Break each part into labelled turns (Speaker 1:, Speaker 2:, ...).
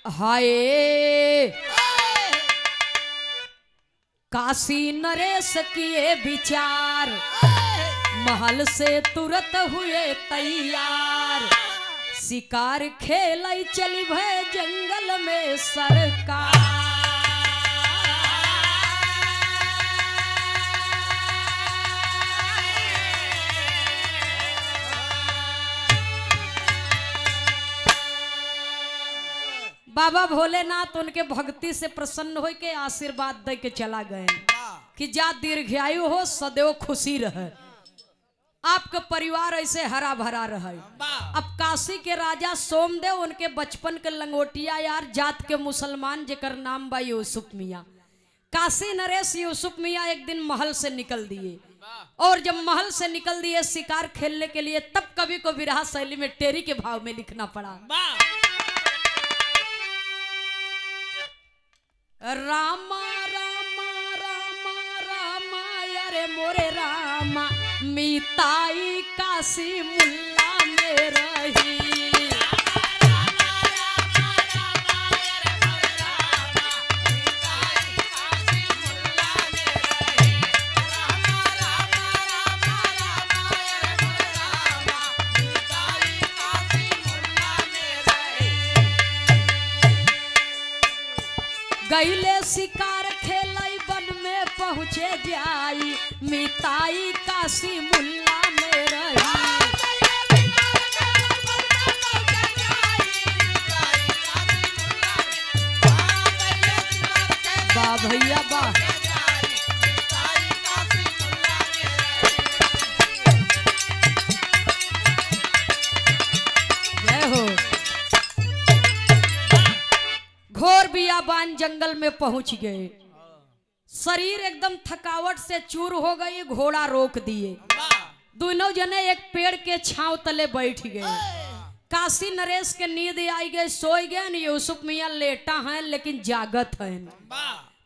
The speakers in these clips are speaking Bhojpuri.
Speaker 1: हाय काशी नरेश किए विचार, महल से तुरंत हुए तैयार, शिकार खेल चली भय जंगल में सरकार। बाबा भोलेनाथ उनके भक्ति से प्रसन्न हो के आशीर्वाद दे के चला गए कि जा दीर्घायु हो, सदैव खुशी रहे, आपका परिवार ऐसे हरा भरा रहे। अब काशी के राजा सोमदेव उनके बचपन के लंगोटिया यार जात के मुसलमान जेकर नाम बा यूसुफ मियाँ। काशी नरेश यूसुफ मियाँ एक दिन महल से निकल दिए, और जब महल से निकल दिए शिकार खेलने के लिए, तब कवि को विरह शैली में टेरी के भाव में लिखना पड़ा। रामा रामा रामा रामा अरे मोरे रामा, मिताई काशी मुल्ला में रही। गईले शिकार खेलई वन में पहुँचे जाई, मिताई काशी मुल्ला में रही। वाह भैया वाह, जय हो। घोर बियाबान जंगल में पहुंच गए, शरीर एकदम थकावट से चूर हो गई, घोड़ा रोक दिए, दोनों जने एक पेड़ के छांव तले बैठ गए। काशी नरेश के नींद आई गए, सोई गए। यूसुफ मियाँ लेटा है लेकिन जागत है।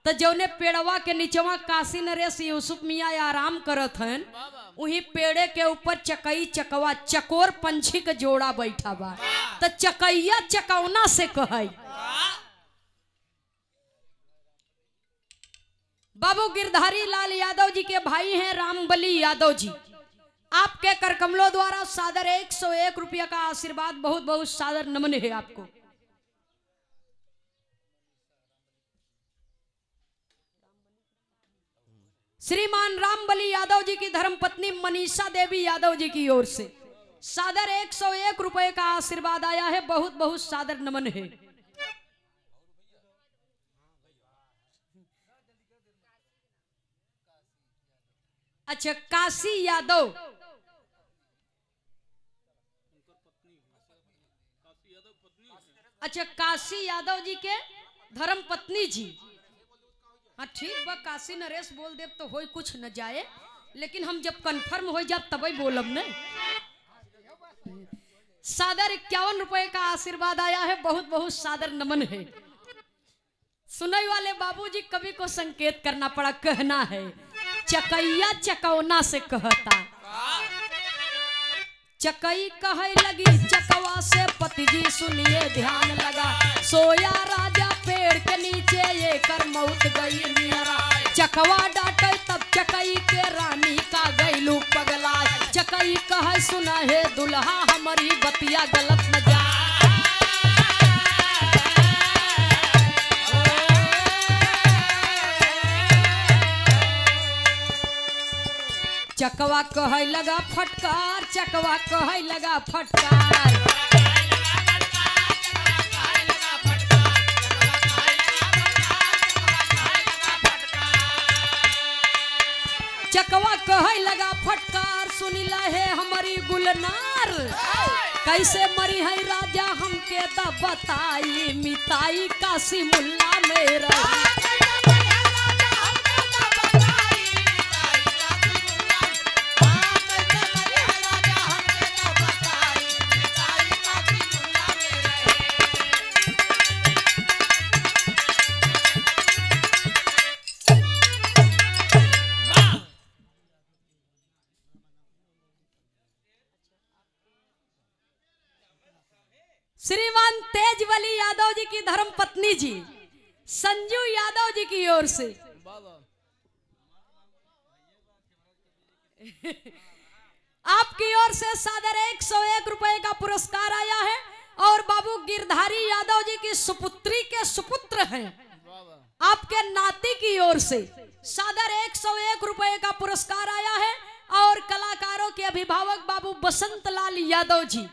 Speaker 1: तो जौने पेड़वा के नीचवा काशी नरेश यूसुफ मियाँ आराम करत हैं, वही पेड़े के ऊपर चकई चकवा चकोर पंछी के जोड़ा बैठा बा। तो चकैया चकौना से कहे, बाबू गिरधारी लाल यादव जी के भाई हैं रामबली यादव जी, आपके करकमलों द्वारा सादर 101 रुपया का आशीर्वाद, बहुत बहुत सादर नमन है आपको। श्रीमान रामबली यादव जी की धर्मपत्नी मनीषा देवी यादव जी की ओर से सादर 101 रुपये का आशीर्वाद आया है, बहुत बहुत सादर नमन है। अच्छा, काशी यादव, अच्छा काशी यादव जी के धर्म पत्नी जी। हाँ ठीक बा, काशी नरेश बोल दे तो होई कुछ न जाए, लेकिन हम जब कंफर्म हो जाए तभी बोलब न। सादर 51 रुपए का आशीर्वाद आया है, बहुत बहुत सादर नमन है। सुनने वाले बाबूजी कवि को संकेत करना पड़ा, कहना है चकैया चकौना से कहता। चकई कहे लगी चकवा से, पति जी सुनिए ध्यान लगा, सोया राजा पेड़ के नीचे ये कर मौत गई नियरा। चकवा डांटे तब चकई के रानी का गईलू पगला, चकई कहे सुना है दुल्हा हमारी बतिया गलत न जा। चकवा कहे लगा फटकार, चकवा कहे लगा फटकार, चकवा कहे लगा फटकार, सुनिला है हमारी गुलनार, कैसे मरी है राजा हमके दा बताई, मिताई काशी मुल्ला में रही। श्रीमान तेजवली यादव जी की धर्म पत्नी जी संजू यादव जी की ओर से आपकी ओर से सादर 101 रुपए का पुरस्कार आया है और बाबू गिरधारी यादव जी की सुपुत्री के सुपुत्र हैं आपके नाती की ओर से सादर 101 रुपए का पुरस्कार आया है और कलाकारों के अभिभावक बाबू बसंत लाल यादव जी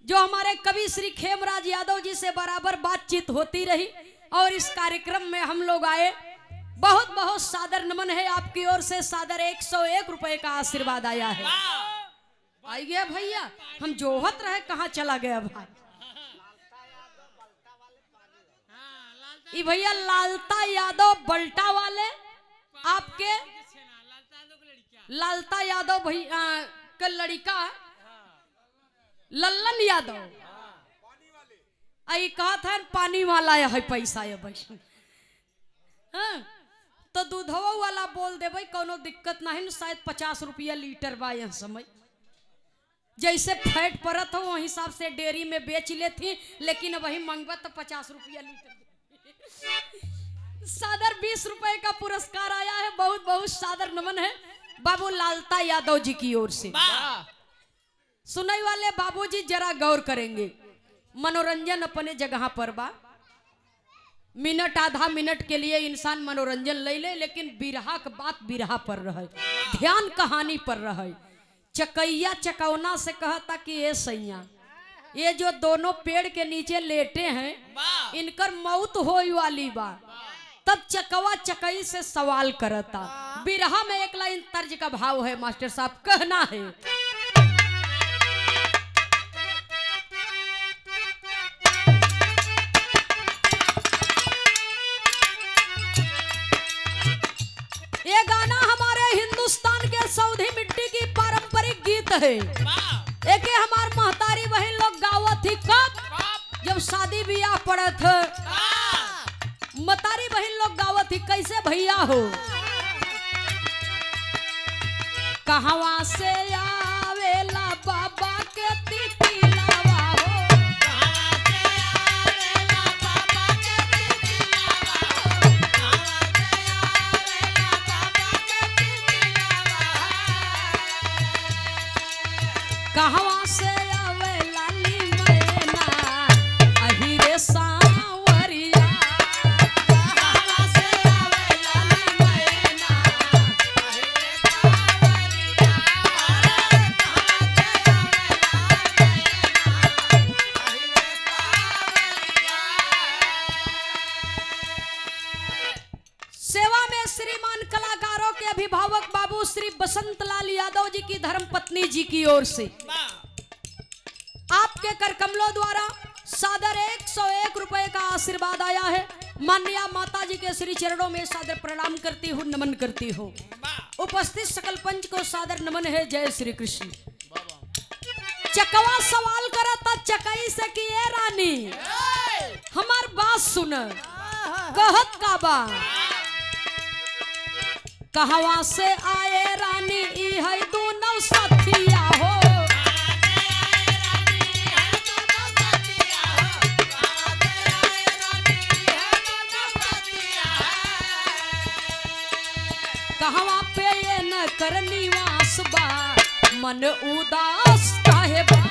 Speaker 1: जो हमारे कवि श्री खेमराज यादव जी से बराबर बातचीत होती रही और इस कार्यक्रम में हम लोग आए। बहुत बहुत सादर नमन है आपकी ओर से सादर 101 रुपए का आशीर्वाद आया है। आई गया भैया, हम जोहत रहे कहाँ चला गया भाई। भैया लालता यादव बल्टा वाले आपके लालता यादव भैया का लड़का लल्लन यादव आई कहा था पानी वाला है पैसा है भाई। हाँ तो दूधवा वाला बोल दे भाई कोनो दिक्कत नहीं न, शायद 50 रुपया लीटर बा यह समय जैसे फैट परत हो वही हिसाब से डेयरी में बेच लेती, लेकिन वही मंगवा तो 50 रुपया लीटर। सादर 20 रुपए का पुरस्कार आया है। बहुत बहुत सादर नमन है बाबू लालता यादव जी की ओर से। सुनाई वाले बाबूजी जरा गौर करेंगे, मनोरंजन अपने जगह पर बा, मिनट आधा मिनट के लिए इंसान मनोरंजन ले ले, लेकिन बिरहा का बात बिरहा पर रहे, ध्यान कहानी पर रहे। चकैया चकौना से कहता कि ये सैया ये जो दोनों पेड़ के नीचे लेटे हैं इनकर मौत होई वाली बा। तब चकवा चकई से सवाल करता। बिरहा में एक लाइन तर्ज का भाव है मास्टर साहब, कहना है ये गाना हमारे हिंदुस्तान के सऊदी मिट्टी की पारंपरिक गीत है। एक हमार महतारी बहन लोग गावत थी कब जब शादी ब्याह पड़त महतारी बहन लोग गावत थी कैसे भैया हो। कहवा से आवेला बाबा के तितिलावा हो, कहवा से आवे लाली मैना अहिरे सांवरिया, कहवा से आवे लाली मैना अहिरे सांवरिया, सेवा में श्रीमान कलाकारों के अभिभावक बाबू श्री बसंत लाल यादव जी की धर्मपत्नी जी की ओर से आपके कर कमलों द्वारा सादर 101 रुपए का आशीर्वाद आया है। माननीय माता जी के श्री चरणों में सादर प्रणाम करती हूँ, नमन करती हूँ। उपस्थित सकल पंच को सादर नमन है। जय श्री कृष्ण। चकवा सवाल करा था चकई से कि ये रानी हमार बात सुन, कहत का बा कहवा से आए रानी ई है दोनों साथिया हो, कहवा पे ये न कर निवास बा मन उदास काहे बा,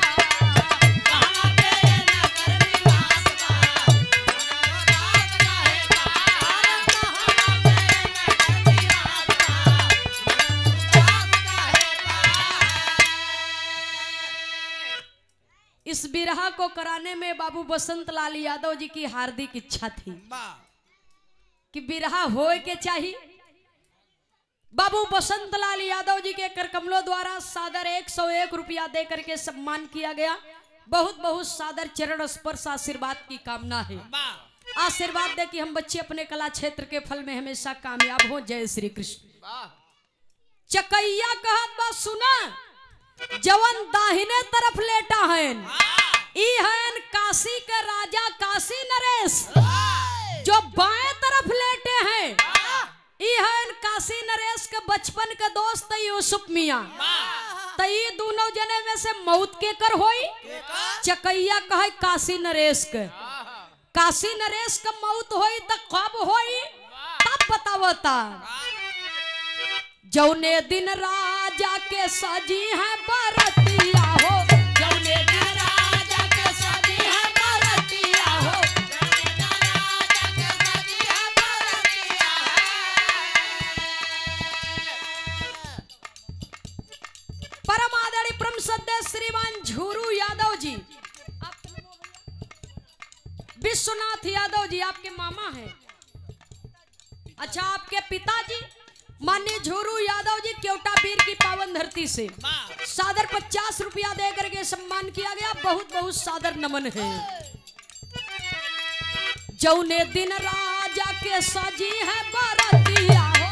Speaker 1: कहवा पे ये न कर निवास बा मन उदास काहे बा, कहवा पे ये न कर निवास बा मन उदास काहे बा। इस बिरहा को कराने में बाबू बसंत लाल यादव जी की हार्दिक इच्छा थी कि बिरहा होए के चाहिए। बाबू बसंत लाल यादव जी के कर कमलों द्वारा सादर 101 रुपया दे करके सम्मान किया गया। बहुत बहुत सादर चरण स्पर्श आशीर्वाद की कामना है। आशीर्वाद दे कि हम बच्चे अपने कला क्षेत्र के फल में हमेशा कामयाब हो। जय श्री कृष्ण। चकैया कहत बा सुना जवन दाहिने तरफ लेटा है ई है काशी के राजा काशी नरेश, जो बाएं तरफ लेटे हैं ई है काशी नरेश के बचपन के दोस्त यूसुफ मियां। तई दोनों जने में से मौत के कर होई। चकैया कहे काशी नरेश के। काशी नरेश का मौत होई तो कब होई तब बतावता। जौने दिन राजा के सजी है बरतिया हो, जौने दिन राजा के सजी है बरतिया हो, परम आदरणीय परम सद्य श्रीमान झूरू यादव जी, विश्वनाथ यादव जी आपके मामा हैं। अच्छा, आपके पिताजी माननीय झूरू यादव जी केवटा वीर की पावन धरती से सादर 50 रुपया दे करके सम्मान किया गया। बहुत बहुत सादर नमन है। जौने दिन राजा के सजी है बरतिया हो,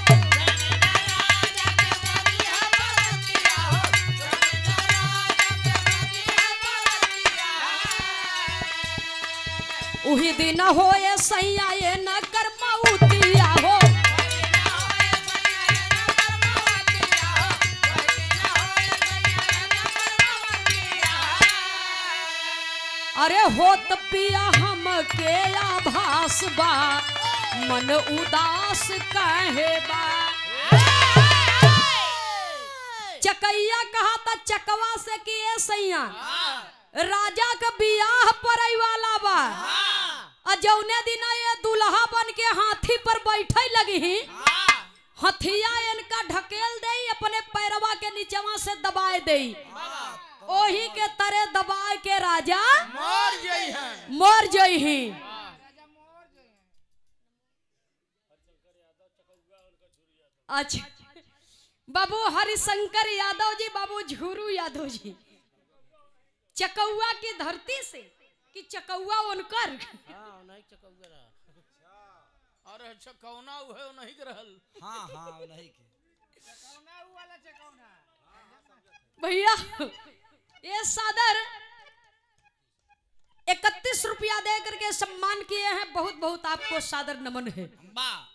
Speaker 1: उही दिन होए सैया ये न कर मऊतिया हो। अरे होत पिया हम के आभास बा, मन उदास काहे बा। चकैया कहा था चकवा से कि ए सैया राजा का बियाह परई वाला बा। जौने दिन ये दुल्हा बन के हाथी पर बैठे लगी, हथिया इनका ढकेल दे अपने पैरवा के नीचवा से दबाए दे। ओही के तरह दबाए के राजा मर जई। अच्छा, बाबू हरिशंकर यादव जी, बाबू झूरू यादव जी, चकौआ की धरती से कि चकौआ उनकर
Speaker 2: नहीं चकौआ अरे चकौना है नहीं रहल। हां हां नहीं के चकौना वाला चकौना
Speaker 1: भैया। ये सादर 31 रुपया दे करके सम्मान किए हैं। बहुत बहुत आपको सादर नमन है।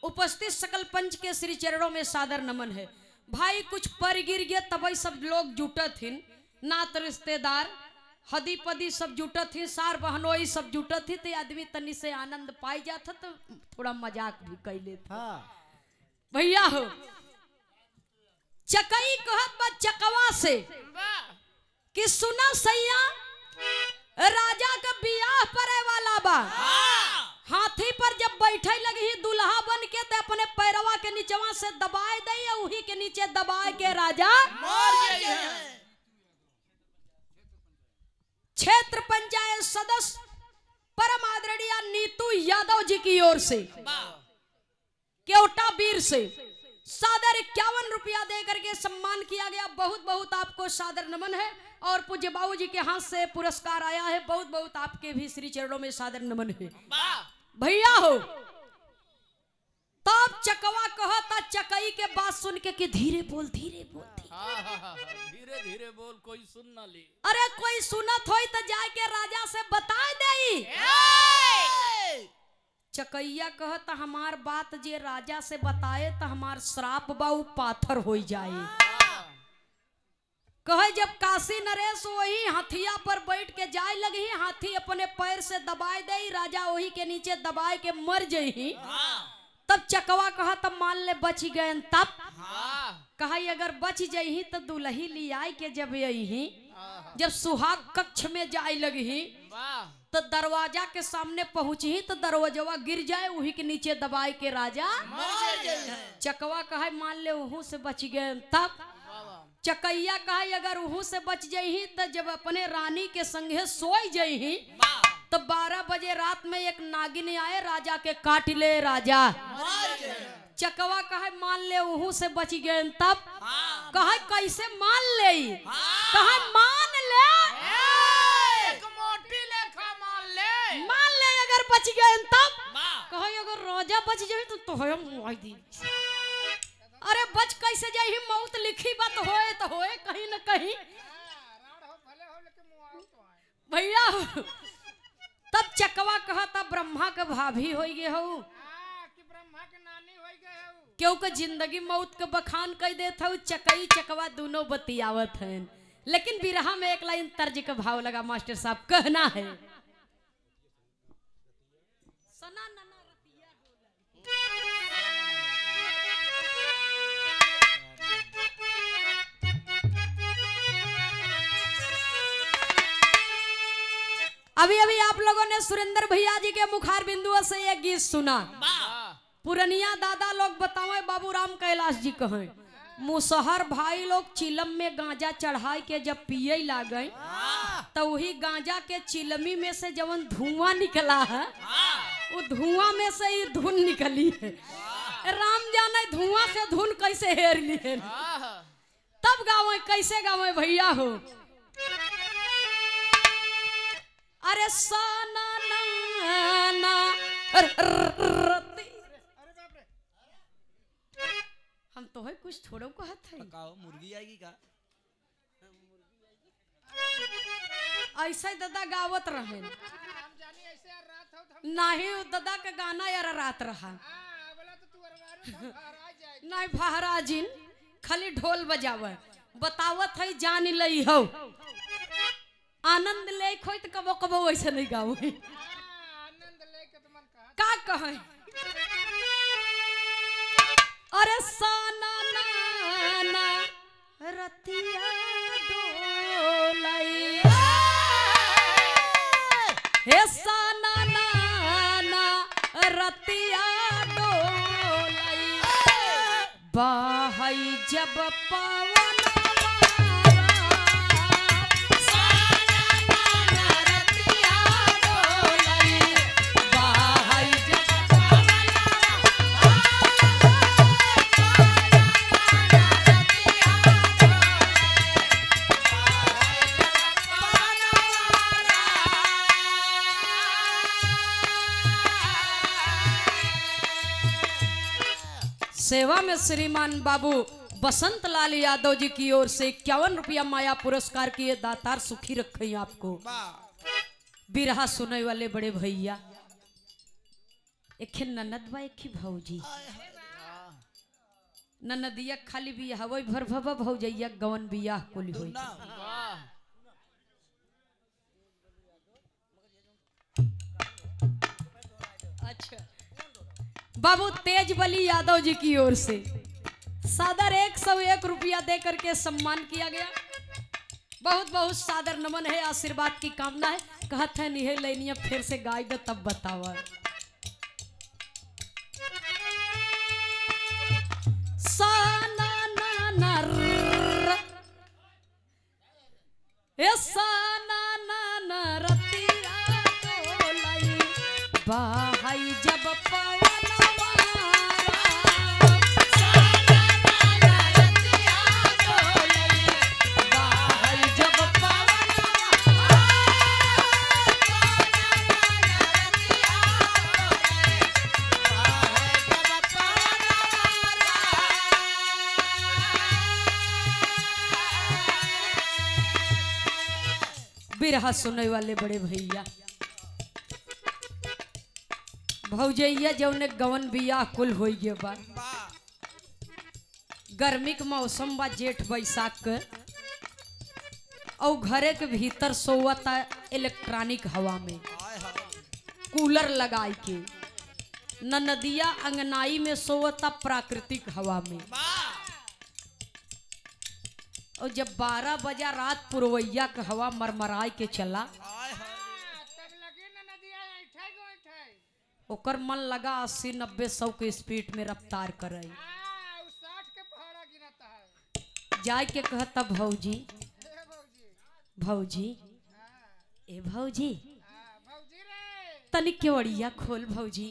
Speaker 1: उपस्थित सकल पंच के श्री चरणों में सादर नमन है। भाई कुछ पर गिर गए तब सब लोग जुटत हिन, नात रिश्तेदार हदी पदी सब जुटत थी, सार बहनोई सब जुटत थी। तो आदमी तनी से आनंद पाई जाता तो थोड़ा मजाक भी कैले था। भैया हो चकई कहत बा चकवा से कि सुना सैया राजा का बियाह परे वाला बा। हाथी पर जब बैठे लगी दुल्हा बन के तो अपने पैरवा के नीचवा से दबाए दे, उही के नीचे दबाए के राजा क्षेत्र पंचायत सदस्य परम आदरणीय नीतू यादव जी की ओर से केवटा वीर से सादर 51 रुपया दे करके सम्मान किया गया। बहुत बहुत आपको सादर नमन है। और पूज्य बाबू जी के हाथ से पुरस्कार आया है। बहुत बहुत आपके भी श्री चरणों में सादर नमन है। भैया हो तब चकवा कहा था चकई के बात सुन के कि धीरे बोल धीरे बोल
Speaker 2: धीरे धीरे बोल, कोई सुन ना ले।
Speaker 1: अरे कोई सुनत होई तो जाके राजा से बता दे। चकैया कहता हमार बात जे राजा से बताए तो हमार श्राप बाऊ पाथर हो जाए। कहे जब काशी नरेश वही हथिया पर बैठ के जाए लगी, हाथी अपने पैर से दबाए दे, राजा वही के नीचे दबाए के मर जही। तब चकवा कहा तब मान ले बच गए। तब कहा अगर बच जही तो दुल्ही लियाई के जब यही जब सुहाग कक्ष में जाए लगी तो दरवाजा के सामने पहुंची तो दरवाजा गिर जाए, वही के नीचे दबाए के राजा चकवा कहा मान ले वहू से बच गए। तब चकैया कहा अगर वहू से बच जही तो जब अपने रानी के संगे सोई जही तो 12 बजे रात में एक नागिन आए राजा के काट ले राजा। चकवा कहे मान ले वहू से बच गए। तब कहे कैसे मान ले? कहे मान ले
Speaker 2: एक मोटी लेखा
Speaker 1: मान ले अगर बच गए। तब कहे अगर राजा बच जाए तो मुआई दी। अरे बच कैसे जाए? मौत लिखी बात होए तो होए कहीं न कहीं भैया। तब चकवा कहा था ब्रह्मा के भाभी हो गए हो
Speaker 2: कि ब्रह्मा के नानी हो गए हो
Speaker 1: क्योंकि जिंदगी मौत के बखान कह देता हूँ। चकई चकवा दोनों बतियावत हैं। लेकिन बिरहा में एक लाइन तर्ज का भाव लगा मास्टर साहब, कहना है सना नना रतिया अभी अभी आप लोगों ने सुरेंद्र भैया जी के मुखार बिंदुओं से ये गीत सुना। पुरनिया दादा लोग बतावे बाबूराम कैलाश जी कहे मुसहर भाई लोग चिलम में गांजा चढ़ाई के जब पिए लागे तो वही गांजा के चिलमी में से जवन धुआं निकला है वो धुआं में से ही धुन निकली है। राम जाने धुआं से धुन कैसे हेर लिए तब गावे कैसे गावे भैया हो। अरे साना ना ना रती हम तो है कुछ थोड़ो को हाथ है
Speaker 2: मुर्गी आएगी का
Speaker 1: ऐसा दादा गावत रहे नहीं दादा का गाना यार रात रहा नहीं फहराजिन खाली ढोल बजावे बतावत है जान लई हो आनंद ले खोई तो कबो कबो वैसे नहीं गाओ का कहे अरे साना नाना रतिया डोलाई हे साना नाना रतिया डोलाई बाहई जब पावन सेवा में श्रीमान बाबू बसंत लाल यादव जी की ओर से 51 रुपया माया पुरस्कार किए दातार सुखी रखे आपको। बिरहा सुने वाले बड़े भैया एक ननद बा एक भौजी ननदिया खाली भी हवई भर भवा भौजैया गवन बियाह कुल होई। अच्छा बाबू तेज बली यादव जी की ओर से सादर 101 रुपया दे करके सम्मान किया गया। बहुत बहुत सादर नमन है, आशीर्वाद की कामना है। कहत है निहे लेनिया फिर से गाय दो तब बतावा। साना ना ए साना ना रतिया डोलाई बाहई जब पवन बिरहा सुनने वाले बड़े भैया भौजैया जौने गवन बियाह कुल हो गए बा। गर्मी के मौसम बा जेठ बैसाख के और घरे के भीतर सोवता इलेक्ट्रॉनिक हवा में कूलर लगाई के न नदिया अंगनाई में सोवता प्राकृतिक हवा में। और जब 12 बजा रात पुरवैया का हवा मरमराई के चला ओकर मन लगा 80-90-100 के स्पीड में रफ्तार करे जाय के कहता भौजी भौजी ए भौजी तनी केवड़िया खोल भौजी।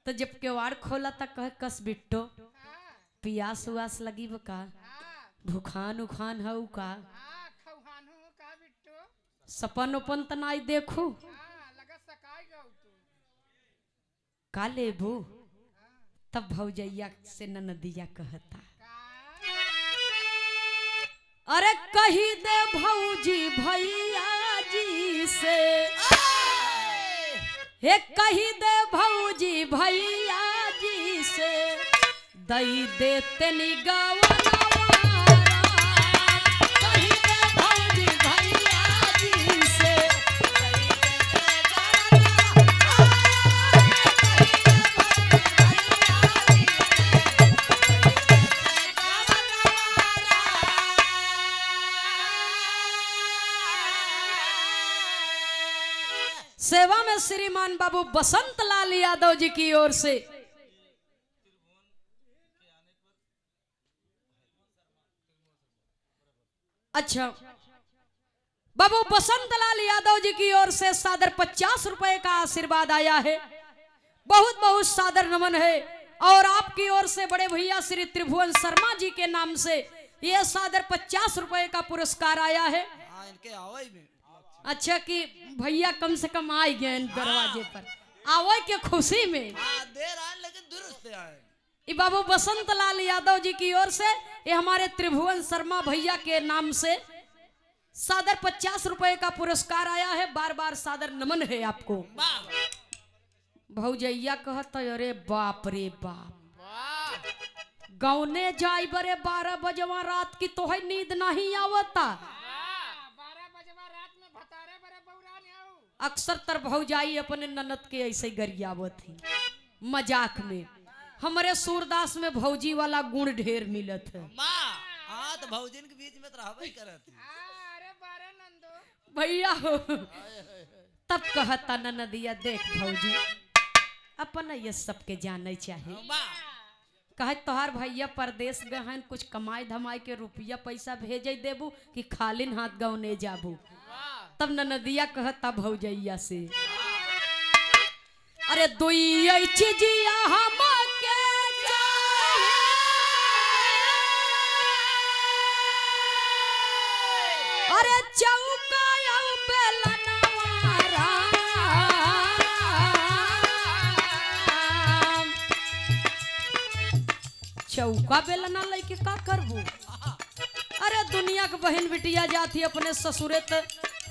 Speaker 1: तो जब केवाड़ खोला था कह कस बिट्टो पियास उयास लगी बका भूखान उखान है का सपन उपन तनाई देखू का लेबू। तब भौजैया से ननदिया कहता अरे कही दे भौजी भैया जी से हे कही दे भौजी भैया जी से दई देते निगावनवा सेवा में श्रीमान बाबू बसंत लाल यादव जी की ओर से अच्छा बाबू बसंत लाल यादव जी की ओर से सादर 50 रुपए का आशीर्वाद आया है। बहुत बहुत सादर नमन है। और आपकी ओर से बड़े भैया श्री त्रिभुवन शर्मा जी के नाम से ये सादर 50 रुपए का पुरस्कार आया है।
Speaker 2: इनके आवाज में
Speaker 1: अच्छा कि भैया कम से कम आ गए दरवाजे पर आवे के खुशी में।
Speaker 2: देर आए लेकिन दुरुस्त आए।
Speaker 1: ये बाबू बसंत लाल यादव जी की ओर से ये हमारे त्रिभुवन शर्मा भैया के नाम से सादर 50 रुपए का पुरस्कार आया है। बार बार सादर नमन है आपको। भौजैया कहता अरे बाप रे बाप गौने जाई बरे 12 बजवा रात की तो है नींद नहीं आवता। अक्सर तर भौजाई अपने ननद के ऐसे गरियावत थी मजाक में। हमारे सूरदास में भौजी वाला गुण ढेर मिलत है।
Speaker 2: तो भौजिन के बीच में रहबे करत
Speaker 1: भैया हो तब कहता ननदिया देख भौजी अपन ये सबके जाने चाहिए। कहे तोहार भैया परदेश गहन कुछ कमाई धमाई के रुपया पैसा भेजे देबू कि खालिन हाथ गौने जाबू। तब ननदिया कहता भौजैया से अरे दुई चीजिया हमके अरे चौका चौका बेलना लेके का करबू। अरे दुनिया के बहन बिटिया जाती अपने ससुरे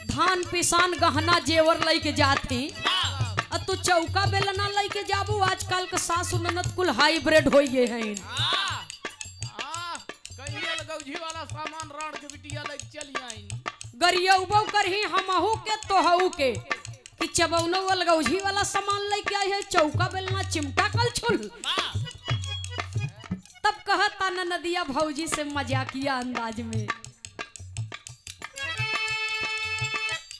Speaker 1: धान पिसान गहना जेवर लेके जाती और तू चौका बेलना लेके जाबू। आजकल के सासु ननद कुल हाइब्रिड हो गए हैं।
Speaker 2: वाला सामान राण के बिटिया लेके चली आई
Speaker 1: गरियौबो करही हमहू के तोहू के कि चबौनो अलगौझी वाला सामान लेके आई है चौका बेलना चिमटा कल छुल। तब कहता नदिया भौजी से मजाकिया अंदाज में।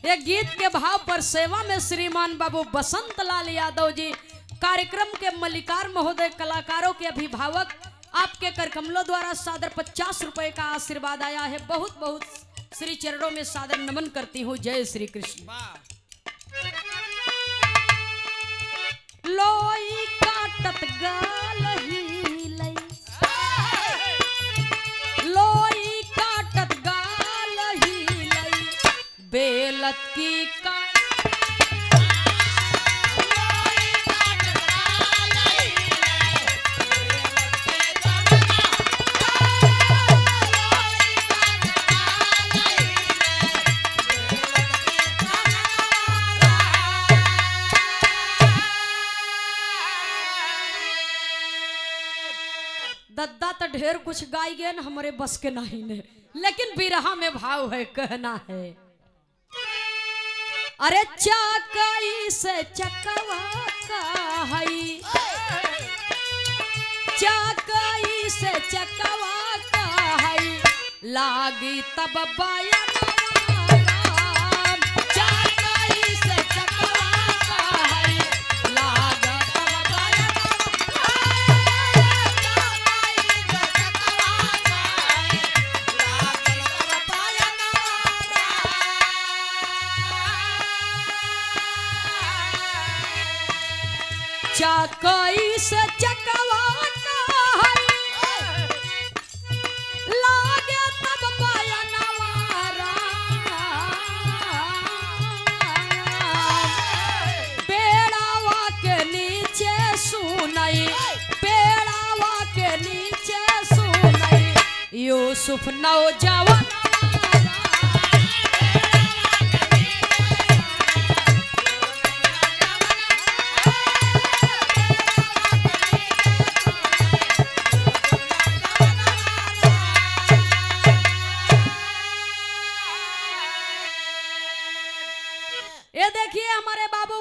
Speaker 1: ये गीत के भाव पर सेवा में श्रीमान बाबू बसंत लाल यादव जी कार्यक्रम के मल्लिकार महोदय कलाकारों के अभिभावक आपके करकमलों द्वारा सादर 50 रुपए का आशीर्वाद आया है। बहुत बहुत श्री चरणों में सादर नमन करती हूँ। जय श्री कृष्ण। लोई काटत गाल हीलै लोई काटत गाल हीलै बेलत की का दद्दा तो ढेर कुछ गाई गए न हमारे बस के नहीं ने लेकिन बिरहा में भाव है कहना है अरे चाकई से चकवा का हई चाकई से चकवा का हई लागी तब बाया चाकई से चकवा का हई लागा तब बाया चाकई से चकवा का हई लागे तब पाया नवारा पेड़ावा के नीचे सुनई पेड़ावा के नीचे सुनई यूसुफ नौजवान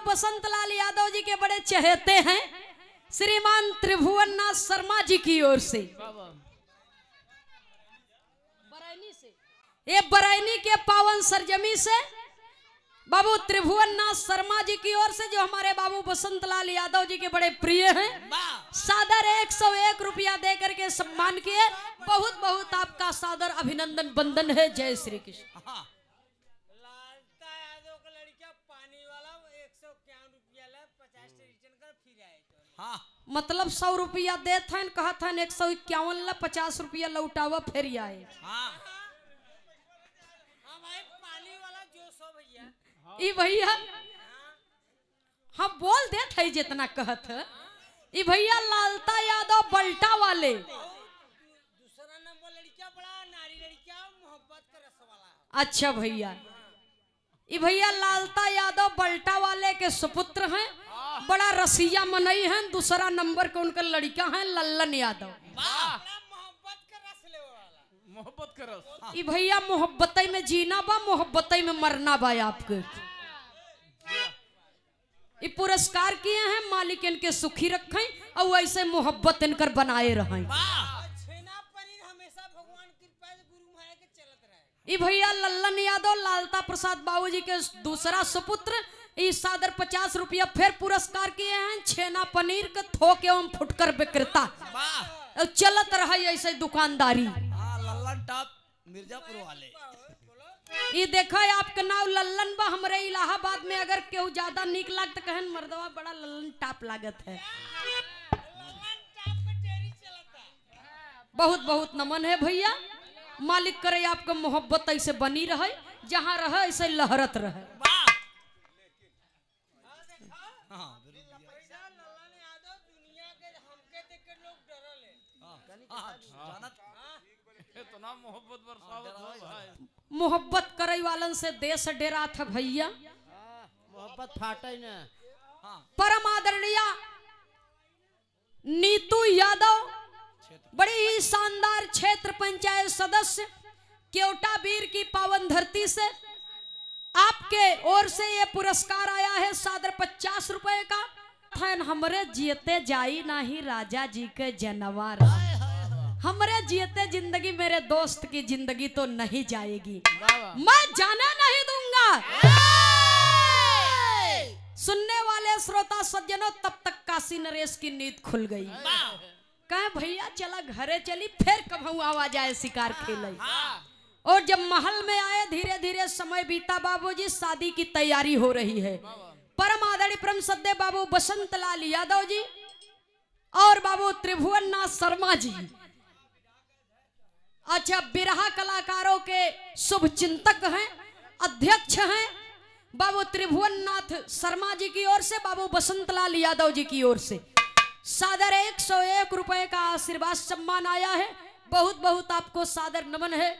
Speaker 1: बसंत लाल यादव जी के बड़े चहेते हैं श्रीमान त्रिभुवन नाथ शर्मा जी की ओर से बरैनी से ये बरैनी के पावन सरजमी से बाबू त्रिभुवन नाथ शर्मा जी की ओर से जो हमारे बाबू बसंत लाल यादव जी के बड़े प्रिय हैं, सादर 101 रुपया दे करके सम्मान किए। बहुत बहुत आपका सादर अभिनंदन बंदन है। जय श्री कृष्ण।
Speaker 3: लालता यादव का लड़का पानी वाला 151 रुपया ला 50 रिटर्न कर फिर आए तो।
Speaker 2: हाँ
Speaker 1: मतलब 100 रुपया दे था कहा था 151 ला 50 रुपया लौटावा फिर आए।
Speaker 2: हाँ
Speaker 3: हाँ भाई पानी वाला जो सो भैया।
Speaker 1: ई भैया हम बोल दे थे जितना कहत है। ई भैया लालता यादव बल्टा वाले
Speaker 3: दूसरा नंबर लड़का बड़ा नारी लड़का मोहब्बत का रस वाला।
Speaker 1: अच्छा भैया, ई भैया लालता यादव बल्टा वाले के सुपुत्र हैं, बड़ा रसिया मनई हैं। दूसरा नंबर के उनका लड़का है लल्लन यादव।
Speaker 3: मोहब्बत का रस ले वाला।
Speaker 2: मोहब्बत कर रस।
Speaker 1: ई भैया मोहब्बत में जीना बा, मोहब्बत में मरना बा। आपके ये पुरस्कार किए हैं, मालिक इनके सुखी रखें और ऐसे मोहब्बत इनकर बनाए रहें।
Speaker 3: छेना पनीर हमेशा भगवान की कृपा से गुरु महाराज के चलत रहे।
Speaker 1: ई भैया लल्लन यादव लालता प्रसाद बाबूजी के दूसरा सुपुत्र। इस सादर 50 रुपया फिर पुरस्कार किए हैं। छेना पनीर के थोक एवं फुटकर विक्रेता और चलत रहे ऐसे दुकानदारी।
Speaker 2: लल्लन टॉप मिर्जापुर वाले।
Speaker 1: ये देखा आपका नाम लल्लन बा। हमरे इलाहाबाद में अगर केहू ज्यादा निक लाग तो कहन मर्दवा बड़ा लल्लन टाप लागत है। बहुत बहुत नमन है भैया। मालिक करे आपका मोहब्बत ऐसे बनी रहे, जहाँ रहे ऐसे लहरत रहे।
Speaker 2: इतना मोहब्बत बरसावत हो भाई।
Speaker 1: मोहब्बत करे वालन से देश डेरा था भैया।
Speaker 3: मोहब्बत फाटे न।
Speaker 1: परम आदरणीय नीतू यादव, बड़ी ही शानदार क्षेत्र पंचायत सदस्य केवटा वीर की पावन धरती से आपके ओर से ये पुरस्कार आया है सादर 50 रुपए का। हमरे जीते जाई नहीं राजा जी के जनवार। हमरे जीते जिंदगी मेरे दोस्त की जिंदगी तो नहीं जाएगी, मैं जाने नहीं दूंगा। सुनने वाले श्रोता सज्जनों, तब तक काशी नरेश की नींद खुल गई। कहे भैया चला घरे चली, फिर कभू आवाज आए शिकार खेले। और जब महल में आए, धीरे धीरे समय बीता। बाबूजी शादी की तैयारी हो रही है। परम आदरणीय परम सद्य बाबू बसंत लाल यादव जी और बाबू त्रिभुवन नाथ शर्मा जी, अच्छा बिरहा कलाकारों के शुभ चिंतक हैं, अध्यक्ष हैं। बाबू त्रिभुवन नाथ शर्मा जी की ओर से, बाबू बसंत लाल यादव जी की ओर से सादर 101 रुपए का आशीर्वाद सम्मान आया है। बहुत बहुत आपको सादर नमन है।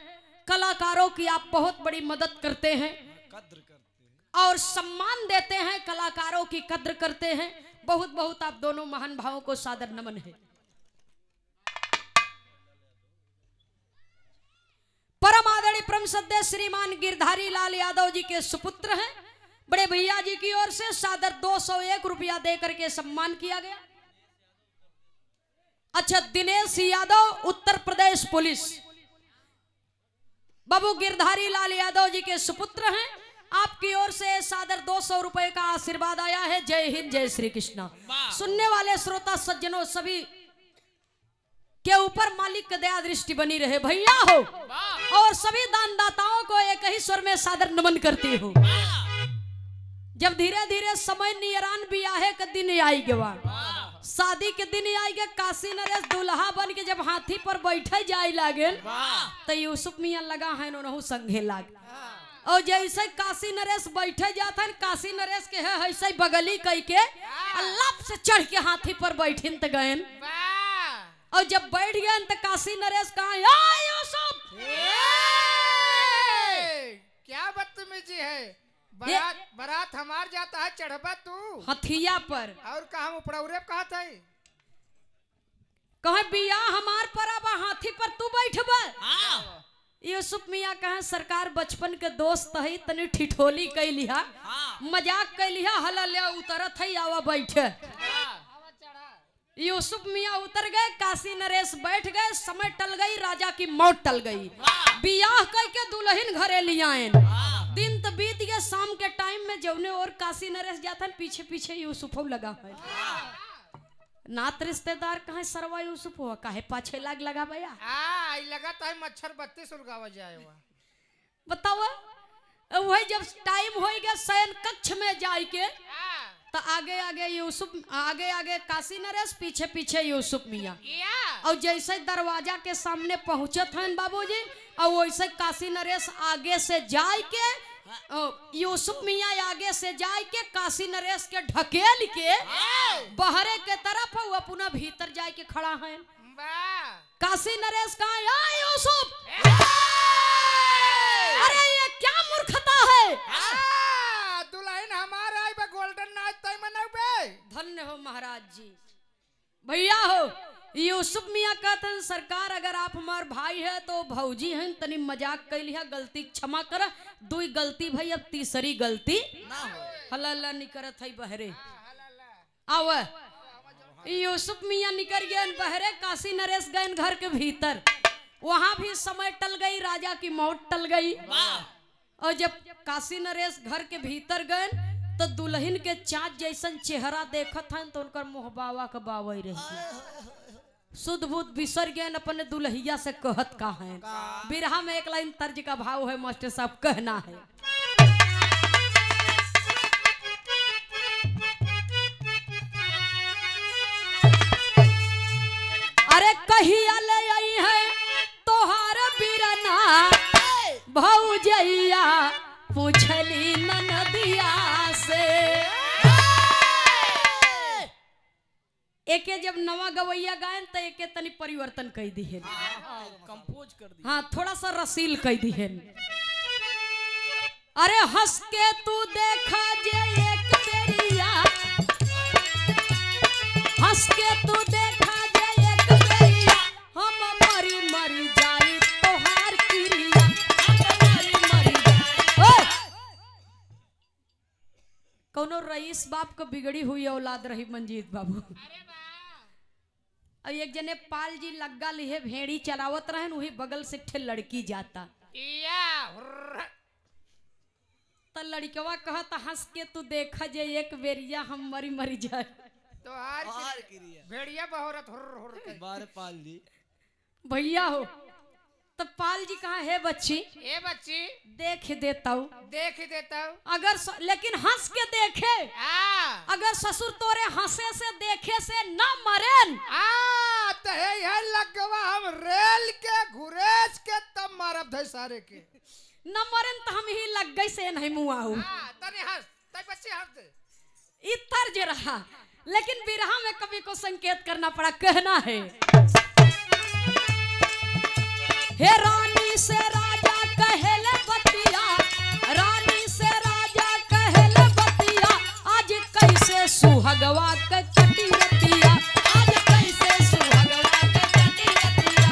Speaker 1: कलाकारों की आप बहुत बड़ी मदद करते हैं,
Speaker 2: कद्र करते हैं
Speaker 1: और सम्मान देते हैं, कलाकारों की कद्र करते हैं। बहुत बहुत आप दोनों महान भावों को सादर नमन है। परम आदरणीय परम सद्य श्रीमान गिरधारी लाल यादव जी के सुपुत्र हैं, बड़े भैया जी की ओर से सादर 201 रुपया देकर के सम्मान किया गया। अच्छा दिनेश यादव उत्तर प्रदेश पुलिस, बाबू गिरधारी लाल यादव जी के सुपुत्र हैं। आपकी ओर से सादर 200 रुपए का आशीर्वाद आया है। जय हिंद, जय श्री कृष्ण। सुनने वाले श्रोता सज्जनों सभी के ऊपर मालिक की दया दृष्टि बनी रहे भैया हो, और सभी दानदाताओं को एक ही स्वर में सादर नमन करती हूँ। जब धीरे धीरे समय नियरान भी आहे के दिन आई गवा, शादी के दिन आई गए। काशी नरेश दुल्हा बन के जब हाथी पर बैठे जाए लागे तो यूसुफ मियां लगा है नोनहु संघे लाग। और जैसे काशी नरेश बैठे जाता है, काशी नरेश के है ऐसे बगली कई के अल्लाह से चढ़ के हाथी पर बैठिन त गए। और जब बैठ गए तो काशी नरेश कहा यूसुफ
Speaker 3: क्या बदतमीजी है। बारात हमार जाता है, चढ़बा तू
Speaker 1: हथिया पर।
Speaker 3: और कहा उपड़ौरे कहा था
Speaker 1: कहे बिया हमार पर, अब हाथी पर तू बैठबा। यूसुफ मियां कहे सरकार बचपन के दोस्त है, तनी ठिठोली कैलिहा, मजाक कैलिहा, हला ले उतरत है, आवा बैठे। यूसुफ मियां उतर गए, काशी नरेश बैठ गए। समय टल गई, राजा की मौत टल गई। बियाह करके दुल्हन घरे ले आए। दिन तो बीत गया, शाम के टाइम में जौने और काशी नरेश जाता है पीछे पीछे यूसुफो लगा है। नात रिश्तेदार कहे सरवा यूसुफ हुआ काहे पाछे लाग लगा भैया।
Speaker 2: लगा तो मच्छर बत्ती सुलगावा जाए
Speaker 1: बताओ वही जब टाइम हो गया शयन कक्ष में जाए के तो आगे आगे यूसुफ, आगे आगे काशी नरेश, पीछे पीछे यूसुफ मियाँ। और जैसे दरवाजा के सामने पहुंचे थे बाबूजी, और वैसे काशी नरेश आगे से जाए के, यूसुफ मियाँ आगे से जाए के काशी नरेश के ढकेल के बहरे के तरफ वो अपना भीतर जाए के खड़ा है। काशी नरेश कहा यूसुफ, अरे ये क्या मूर्खता है।
Speaker 2: दुल्हन हमारा आई बा गोल्डन नाच तय मनाबे।
Speaker 1: धन्य हो महाराज जी। भैया हो यूसुफ मियाँ कहते हैं सरकार अगर आप हमार भाई है तो भौजी हैं, तनी मजाक कैली है, गलती क्षमा कर। दुई गलती भाई अब तीसरी गलती
Speaker 2: ना हो।
Speaker 1: हल्ला नहीं करत है बहरे। आव यूसुफ मियाँ निकल गए बहरे, काशी नरेश गए घर के भीतर। वहां भी समय टल गई, राजा की मौत टल गई। और जब काशी नरेश घर के भीतर गए तो दुल्हन के चाँद जैसन चेहरा देखत हन तो उनकर मुहबावा के बावई रही। सुध बुध बिसर गए अपने दुल्हिया से कहत का है। बिरहा में एक लाइन तर्ज का भाव है मास्टर साहब, कहना है अरे कहिया ले आई है तोहार बिरना भौजैया पूछली ननदिया से। एके जब नवा गवैया गायन तो एके तनी परिवर्तन कई दी है,
Speaker 2: कंपोज कर दी।
Speaker 1: हाँ थोड़ा सा रसील कई दी है। अरे हंस के तू देखा जे एक बेरिया, हंस के तू देखा जे एक बेरिया, हम मरी मरी जाई तोहार किरिया, हम मरी मरी जाई। कौनो रईस बाप को बिगड़ी हुई औलाद रही मंजीत बाबू। और एक जने पाल जी लग्गा लिहे भेड़ी चलावत रहे, वही बगल से ठे लड़की जाता तो लड़कवा कहता हंस के तू देखा जे एक बेरिया, हम मरी मरी जाए
Speaker 2: तोहार भेड़िया बहोरत हुर हुर
Speaker 3: बार पाल जी।
Speaker 1: भैया हो तो पाल जी कहा है बच्ची,
Speaker 2: ए बच्ची
Speaker 1: देख देता हूँ,
Speaker 2: देख देता हूँ
Speaker 1: अगर लेकिन हंस के देखे, अगर ससुर तोरे हंसे से देखे से न मरेन
Speaker 2: तो है लगवा हम रेल के घुरेज के तब मारब धै सारे के
Speaker 1: न मरेन तो हम ही लग गई से नहीं मुआ हूँ।
Speaker 2: तने हंस तय बच्ची हंस दे।
Speaker 1: तर्ज रहा, लेकिन बिरहा में कवि को संकेत करना पड़ा, कहना है हे रानी से राजा कहले बतिया, रानी से राजा कहले बतिया, आज कैसे सुहगवा के कटी रतिया, आज कैसे सुहगवा के कटी रतिया,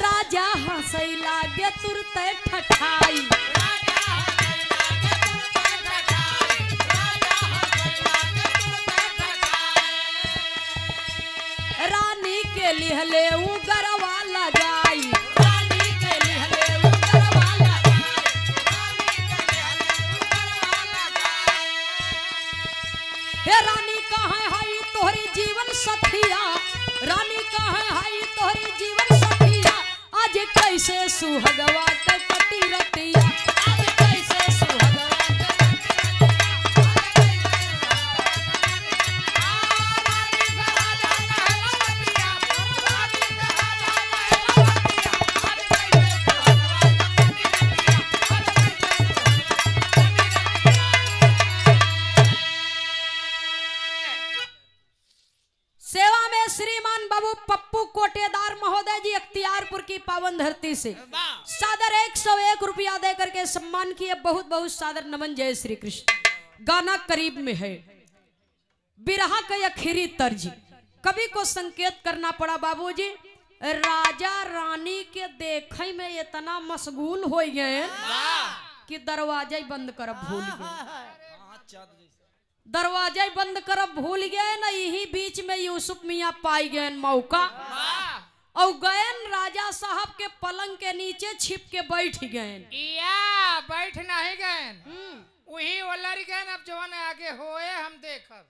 Speaker 1: राजा हंसई लागे तुरते ठठाई, रानी के लिहले उगरवा लगाई, रानी के लिहले उगरवा लगाई, हे रानी कहाँ है तोहरी जीवन सखिया, रानी कहाँ है तोहरी जीवन सखिया, आज कैसे सुहगवा के कटी रतिया, आज कैसे सुहगवा सेवा में श्रीमान बाबू पप्पू कोटेदार महोदय जी अख्तियारपुर की पावन धरती से सादर 101 रुपया देकर के सम्मान किए, बहुत बहुत सादर नमन। जय श्री कृष्ण। गाना करीब में है, बिरहा का आखिरी तर्ज कवि को संकेत करना पड़ा बाबूजी, राजा रानी के देखे में इतना मशगूल हो गए कि दरवाजा ही बंद करब भूल गए। दरवाजा ही बंद करब भूल गए ना, यही बीच में यूसुफ मियाँ पाई गए मौका और गयन राजा साहब के पलंग के नीचे छिप के बैठ गए।
Speaker 2: या बैठ नहीं गए, वही ओलर गए। अब जवान आगे होए हम देखब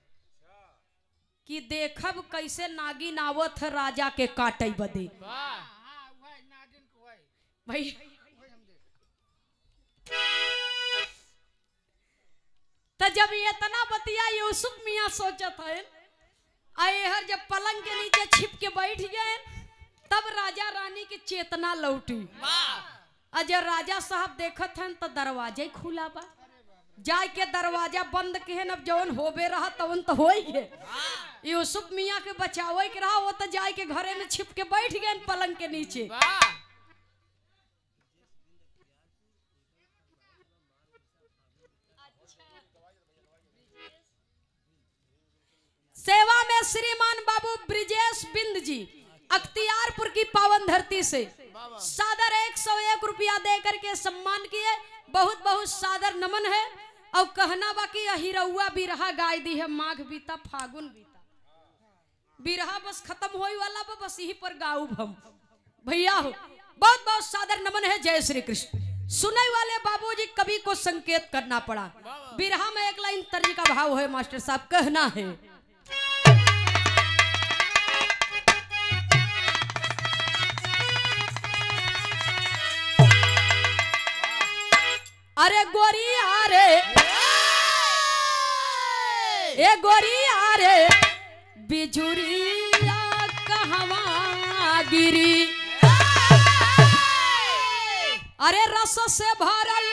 Speaker 1: कि देखब कैसे नागिन आवत है राजा के काटे बदे। भाई तो जब ये तना बतिया यूसुफ मियाँ सोचत है आए हर जब पलंग के नीचे छिप के बैठ गए तब राजा रानी की चेतना लौटी। अजय राजा साहब देखत हैं तो दरवाजा ही खुला बा, जाय के दरवाजा बंद के अब जवन होबे रहा तवन तो हो ही यूसुफ मियाँ के बचावे के रहा वो तो जाय के घरे में छिप के बैठ गए पलंग के नीचे। सेवा में श्रीमान बाबू ब्रिजेश बिंद जी अख्तियारपुर की पावन धरती से सादर 101 रुपया देकर के सम्मान किए। बहुत बहुत सादर नमन है और कहना बाकी हिरौआ बिरहा गाय दी है, माघ बीता फागुन बीता, बिरहा बस खत्म होई वाला बा, बस यही पर गाऊ हम भैया हो। बहुत बहुत सादर नमन है। जय श्री कृष्ण। सुनने वाले बाबूजी कवि को संकेत करना पड़ा। बिरहा में एक लाइन तर्ज का भाव है मास्टर साहब, कहना है अरे गोरिया रे ए गोरिया रे बिजुरिया कहवा गिरी, अरे रस से भरल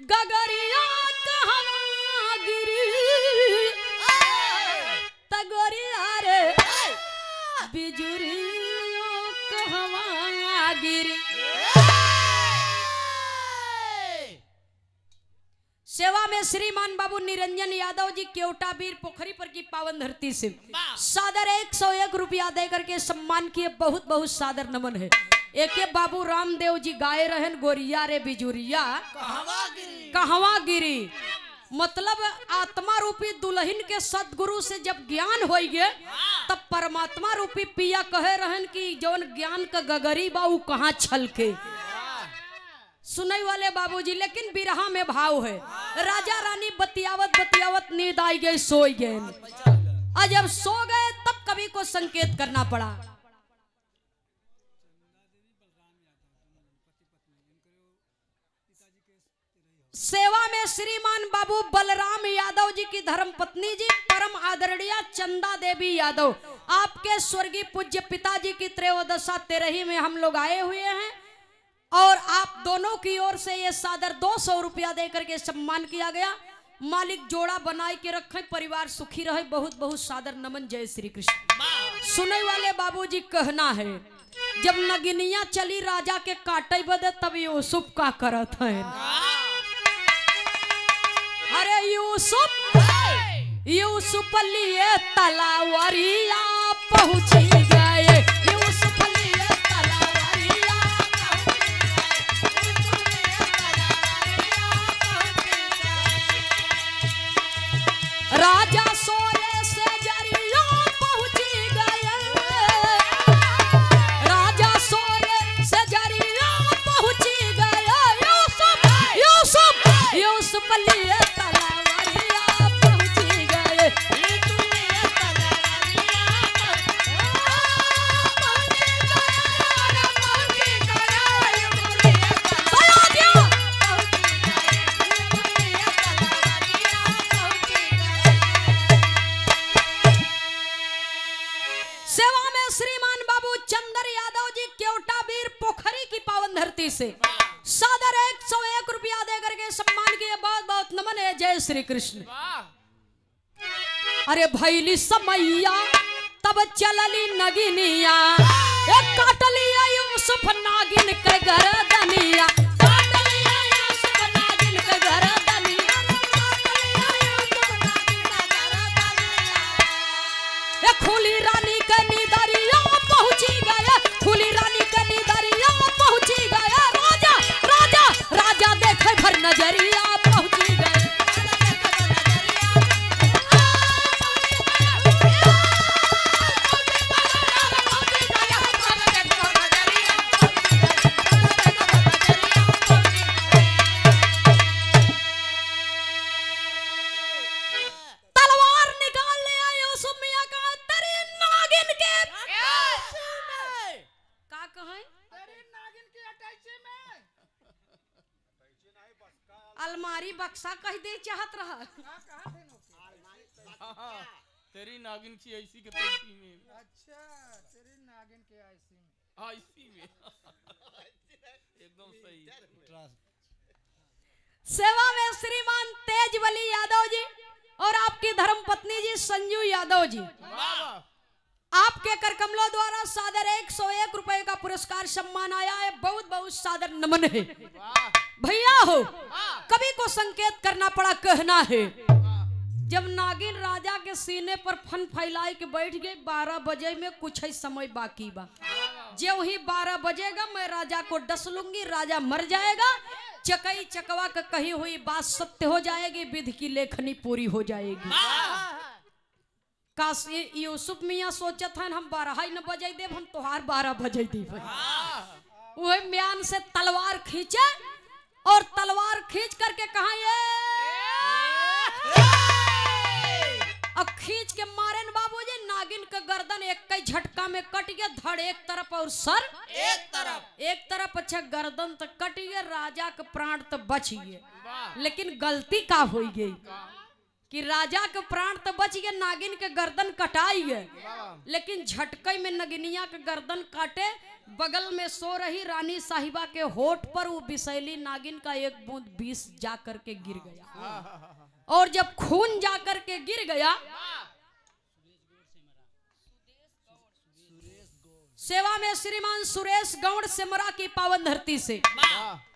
Speaker 1: गगरिया कहवा गिरी, त गोरिया रे बिजुरिया कहवा गिरी। सेवा में श्रीमान बाबू निरंजन यादव जी केवटा बीर पोखरी पर की पावन धरती से सादर 101 रुपया देकर के सम्मान किए। बहुत बहुत सादर नमन है। एके बाबू रामदेव जी गाए रहन गोरिया रे बिजुरिया कहवा गिरी, मतलब आत्मा रूपी दुल्हन के सदगुरु से जब ज्ञान हो गए तब परमात्मा रूपी पिया कहे रहन कि जौन ज्ञान का गगरी बा उ कहाँ छलके। सुनई वाले बाबूजी लेकिन बिरहा में भाव है। राजा रानी बतियावत बतियावत नींद आई गई, सो गए। और जब सो गए तब कवि को संकेत करना पड़ा। सेवा में श्रीमान बाबू बलराम यादव जी की धर्म पत्नी जी परम आदरणीय चंदा देवी यादव, आपके स्वर्गीय पूज्य पिताजी की त्रयोदशा तेरही में हम लोग आए हुए हैं और आप दोनों की ओर से ये सादर 200 रुपया देकर के सम्मान किया गया। मालिक जोड़ा बनाए के रखे, परिवार सुखी रहे। बहुत बहुत सादर नमन। जय श्री कृष्ण। सुनने वाले बाबूजी कहना है जब नगिनिया चली राजा के काटे बदे तब यूसुफ का करत है। अरे यूसुफ लिए तलावरिया पहुंची गए, यूसुफ लिए तलावरिया राजा सोए से जरिया पहुंची गए, राजा सोए से जरिया पहुंची गए। यूसुफ लिए तलवारिया पहुंची गए, सेवा में श्रीमान बाबू चंदर यादव जी केवटा बीर पोखरी की पावन धरती से सादर 101 रुपया देकर के सम्मान किए। बहुत बहुत नमन है। जय श्री कृष्ण। अरे भैली समैया तब चलली नगिनिया, काट लिया यूसुफ नागिन के गर्दनिया, काट लिया यूसुफ नागिन के गर्दनिया, खुली रानी के निदरिया पहुंची गए, खुली नजरिया पहुंची गए। तलवार निकाल लिया यूसुफ मियां का, तेरी नागिन के का कहें अलमारी बक्सा कह दे चाहत रहा।
Speaker 2: तेरी नागिन की ऐसी के तैसी में।
Speaker 4: अच्छा तेरी नागिन के ऐसी में।
Speaker 2: ऐसी में एकदम सही।
Speaker 1: सेवा में श्रीमान तेजवली यादव जी और आपकी धर्मपत्नी जी संजू यादव जी, आपके करकमलों द्वारा सादर 101 रुपए का पुरस्कार सम्मान आया है। बहुत बहुत सादर नमन है भैया हो। कभी को संकेत करना पड़ा, कहना है जब नागिन राजा के सीने पर फन फैलाई के बैठ गई, 12 बजे में कुछ ही समय बाकी बा। जो ही 12 बजेगा मैं राजा को डस लूंगी, राजा मर जाएगा, चकई चकवा का कही हुई बात सत्य हो जाएगी, विधि की लेखनी पूरी हो जाएगी। काशी यूसुफ मियां सोचत हन हम 12 ही न बजे देव, हम तोहार 12 बजे देव। वही म्यान से तलवार खींचे और तलवार खींच करके कहा ये और खींच के मारे न बाबूजी, नागिन का गर्दन एक कई झटका में कट गया, धड़ एक तरफ और सर एक तरफ। अच्छा गर्दन तो कट गया, राजा का प्राण तो बच गए, लेकिन गलती का हो गई कि राजा के प्राण तो बच गए, नागिन के गर्दन कटाई है, लेकिन झटके में नगिनिया के गर्दन काटे, बगल में सो रही रानी साहिबा के होठ पर वो विषैली नागिन का एक बूंद विष जाकर के गिर गया। और जब खून जाकर के गिर गया, सेवा में श्रीमान सुरेश गौड़ सिमरा की पावन धरती से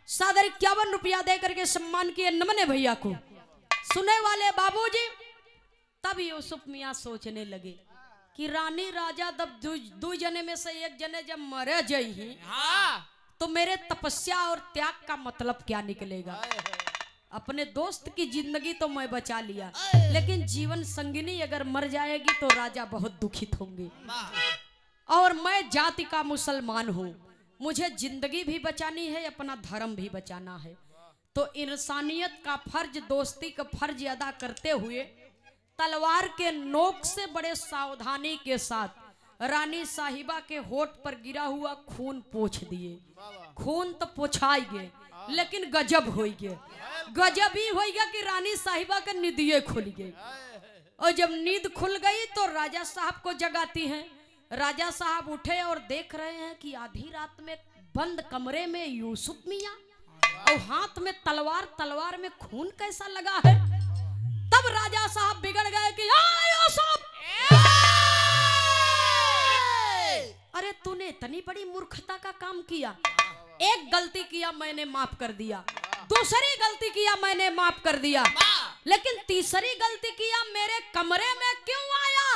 Speaker 1: सादर 51 रुपया दे करके सम्मान किए नमने भैया को। सुने वाले बाबूजी, तब यूसुफ मियां सोचने लगे कि रानी राजा जब दो जने में से एक जने जब मरे जाई तो मेरे तपस्या और त्याग का मतलब क्या निकलेगा। अपने दोस्त की जिंदगी तो मैं बचा लिया, लेकिन जीवन संगिनी अगर मर जाएगी तो राजा बहुत दुखित होंगे। और मैं जाति का मुसलमान हूँ, मुझे जिंदगी भी बचानी है, अपना धर्म भी बचाना है। तो इंसानियत का फर्ज, दोस्ती का फर्ज अदा करते हुए तलवार के नोक से बड़े सावधानी के साथ रानी साहिबा के होठ पर गिरा हुआ खून पोंछ दिए। खून तो पोछाई गए, लेकिन गजब हो गए। गजब ही हो गया कि रानी साहिबा का नींदिए खुल गई। और जब नींद खुल गई तो राजा साहब को जगाती हैं। राजा साहब उठे और देख रहे हैं कि आधी रात में बंद कमरे में यूसुफ मियां और हाथ में तलवार, तलवार में खून कैसा लगा है। तब राजा साहब बिगड़ गए कि यूसुफ, अरे तूने इतनी बड़ी मूर्खता का काम किया। एक गलती किया मैंने माफ कर दिया, दूसरी गलती किया मैंने माफ कर दिया, लेकिन तीसरी गलती किया मेरे कमरे में क्यों आया।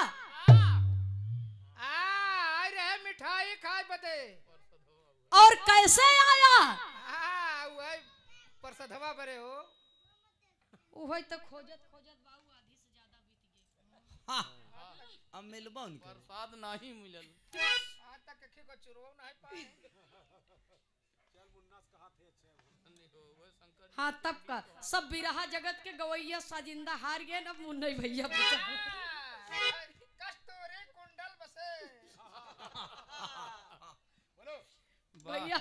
Speaker 4: मिठाई खाए बदे
Speaker 1: और कैसे आया।
Speaker 4: परसधवा बरे हो
Speaker 1: वही तो खोजत खोजत बाबू आधी से ज्यादा बीत गई।
Speaker 5: अब मिलबो न
Speaker 2: प्रसाद नहीं मिलल,
Speaker 4: आज तक कखे को चुरवा नहीं पाए। चल मुन्नास कहा थे अच्छे।
Speaker 1: हाँ तब का सब बिरहा जगत के गवैया साजिंदा हार गए, अब मुन्नई भैया बचा।
Speaker 4: कस्तूरी कुंडल बसे
Speaker 1: भैया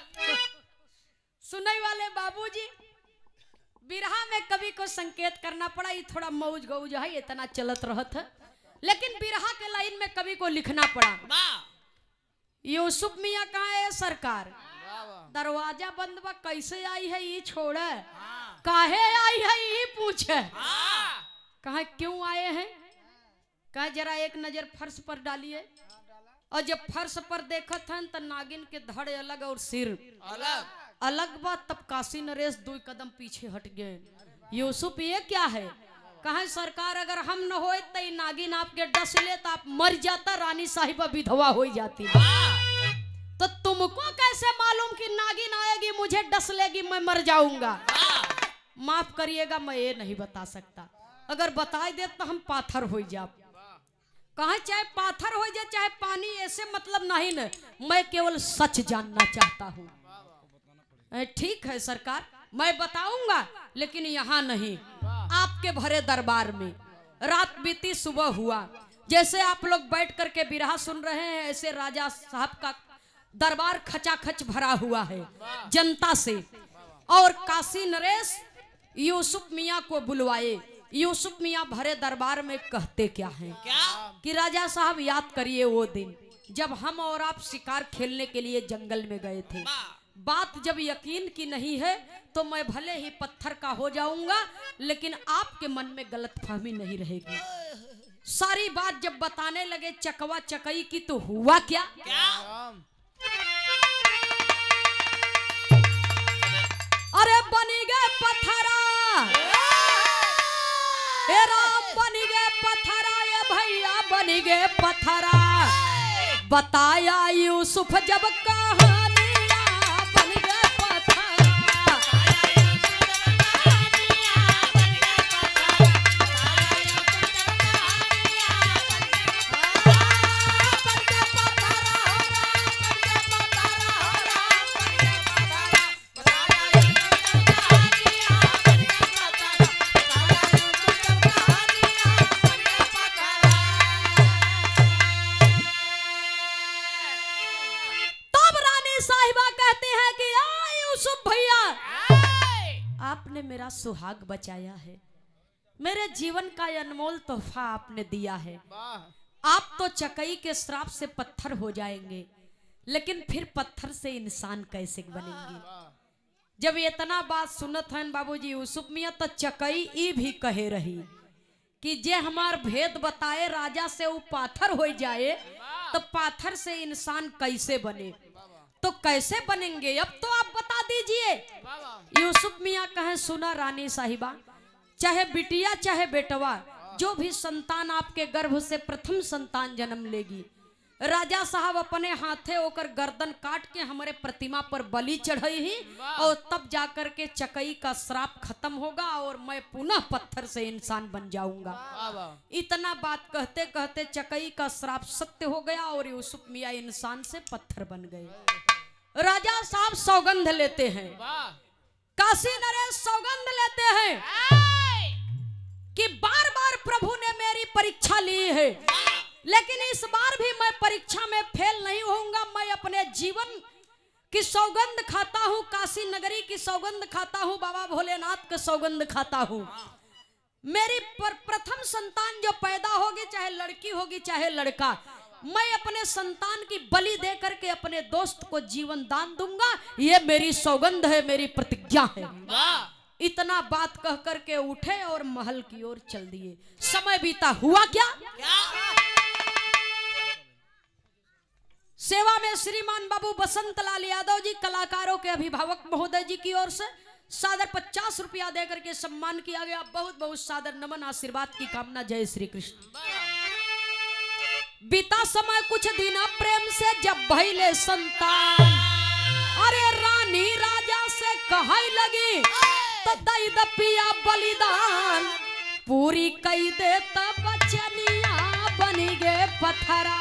Speaker 1: सुनने वाले बाबूजी, बिरहा में कवि को संकेत करना पड़ा, ये थोड़ा मौज गौज है, इतना चलत रहत है, लेकिन बिरहा के लाइन में कवि को लिखना पड़ा। यूसुफ मियां कहाँ है सरकार, दरवाजा बंद बा, कैसे आई है ये छोड़े, काहे आई है ये पूछे, कहा क्यों आए हैं, कहा जरा एक नजर फर्श पर डालिए। और जब फर्श पर देखत हैं तो नागिन के धड़ अलग और सिर अलग बा। तब काशी नरेश 2 कदम पीछे हट गए। यूसुफ ये क्या है, कहा सरकार अगर हम न होए तो नागिन आपके डस ले तो आप मर जाता, रानी साहिबा विधवा हो जाती। तो तुमको कैसे मालूम कि नागिन आएगी मुझे डस लेगी मैं मर जाऊंगा। माफ करिएगा, मैं ये नहीं बता सकता। अगर बता दे तो हम पाथर हो जाए, कहा चाहे पाथर हो जाए चाहे पानी, ऐसे मतलब नहीं न, मैं केवल सच जानना चाहता हूँ। ठीक है सरकार, मैं बताऊंगा, लेकिन यहाँ नहीं, आपके भरे दरबार में। रात बीती, सुबह हुआ, जैसे आप लोग बैठ करके बिरहा सुन रहे हैं, ऐसे राजा साहब का दरबार खचाखच भरा हुआ है जनता से। और काशी नरेश यूसुफ मियाँ को बुलवाए। यूसुफ मियाँ भरे दरबार में कहते क्या हैं कि राजा साहब याद करिए वो दिन जब हम और आप शिकार खेलने के लिए जंगल में गए थे। बात जब यकीन की नहीं है तो मैं भले ही पत्थर का हो जाऊंगा, लेकिन आपके मन में गलतफहमी नहीं रहेगी। सारी बात जब बताने लगे चकवा चकई की, तो हुआ क्या? अरे बनी गए पत्थरा, ए राम बनी गए पत्थरा, ये भैया बनी गए पत्थरा। बताया यूसुफ जब कहानिया, बन गए पत्थरा। आपने मेरा सुहाग बचाया है, मेरे जीवन का अनमोल तोहफा आपने दिया है। आप तो चकई के श्राप से पत्थर हो जाएंगे, लेकिन फिर पत्थर से इंसान कैसे बनेंगे? जब इतना बात सुनत हैं बाबूजी यूसुफ मियाँ, तो चकई ई भी कहे रही कि जे हमार भेद बताए राजा से वो पाथर हो जाए, तो पाथर से इंसान कैसे बने? तो कैसे बनेंगे अब तो आप बता दीजिए। यूसुफ मियाँ कहे सुना रानी साहिबा, चाहे बिटिया चाहे बेटवा, जो भी संतान आपके गर्भ से प्रथम संतान जन्म लेगी, राजा साहब अपने हाथे होकर गर्दन काट के हमारे प्रतिमा पर बलि चढ़ाई ही, और तब जाकर के चकई का श्राप खत्म होगा और मैं पुनः पत्थर से इंसान बन जाऊंगा। इतना बात कहते कहते चकई का श्राप सत्य हो गया और यूसुफ मियाँ इंसान से पत्थर बन गए। राजा साहब सौगंध लेते हैं, काशी नरेश सौगंध लेते हैं कि बार बार प्रभु ने मेरी परीक्षा ली है, लेकिन इस बार भी मैं परीक्षा में फेल नहीं होऊंगा। मैं अपने जीवन की सौगंध खाता हूँ, काशी नगरी की सौगंध खाता हूँ, बाबा भोलेनाथ का सौगंध खाता हूँ। मेरी प्रथम संतान जो पैदा होगी, चाहे लड़की होगी चाहे लड़का, मैं अपने संतान की बलि दे करके अपने दोस्त को जीवन दान दूंगा। ये मेरी सौगंध है, मेरी प्रतिज्ञा है। इतना बात कह करके उठे और महल की ओर चल दिए। समय बीता, हुआ क्या? सेवा में श्रीमान बाबू बसंत लाल यादव जी, कलाकारों के अभिभावक महोदय जी की ओर से सादर 50 रुपया देकर के सम्मान किया गया। बहुत बहुत सादर नमन, आशीर्वाद की कामना। जय श्री कृष्ण। बीता समय कुछ दिन प्रेम से जब भइले संतान, अरे रानी राजा से कहै लगी तो दई द पिया बलिदान, पूरी कई दे तब बचनिया बनी गे पत्थरा।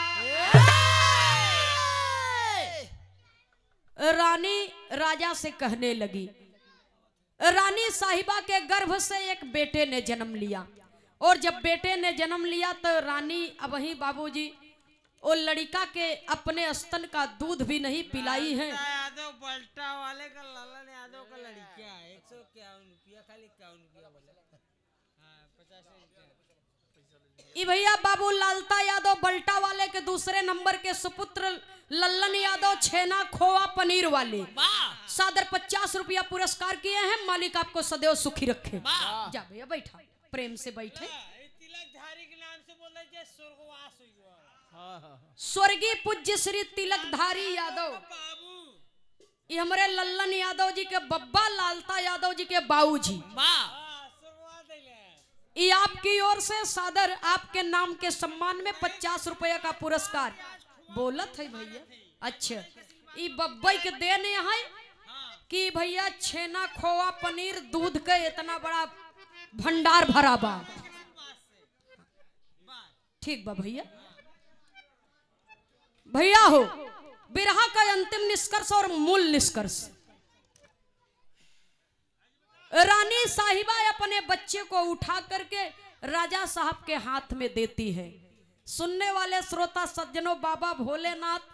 Speaker 1: रानी राजा से कहने लगी, रानी साहिबा के गर्भ से एक बेटे ने जन्म लिया, और जब बेटे ने जन्म लिया तो रानी अब वही बाबूजी वो लड़का के अपने स्तन का दूध भी नहीं पिलाई है।
Speaker 3: यादव बल्टा वाले का ललन यादव का लड़किया 151 रुपया, खाली 51 रुपया बोले। हाँ 50
Speaker 1: भैया बाबू लालता यादव बल्टा वाले के दूसरे नंबर के सुपुत्र लल्लन यादव छेना खोआ पनीर वाले सादर 50 रुपया पुरस्कार किए हैं। मालिक आपको सदैव सुखी रखे। जा भैया बैठा, प्रेम से बैठे।
Speaker 3: तिलकधारी के नाम से बोल रहे स्वर्गवास हुआ।
Speaker 1: स्वर्गीय पूज्य श्री तिलकधारी यादव, ये हमारे लल्लन यादव जी के बब्बा, लालता यादव जी के बाऊजी, ये आपकी ओर से सादर आपके नाम के सम्मान में 50 रुपया का पुरस्कार बोलत है भैया। अच्छा, ये बब्बई के देने है कि भैया छेना खोआ पनीर दूध के इतना बड़ा भंडार भरा बा। ठीक बा भैया। भैया हो बिरहा का अंतिम निष्कर्ष और मूल निष्कर्ष, रानी साहिबा अपने बच्चे को उठा करके राजा साहब के हाथ में देती है। सुनने वाले श्रोता सज्जनों, बाबा भोलेनाथ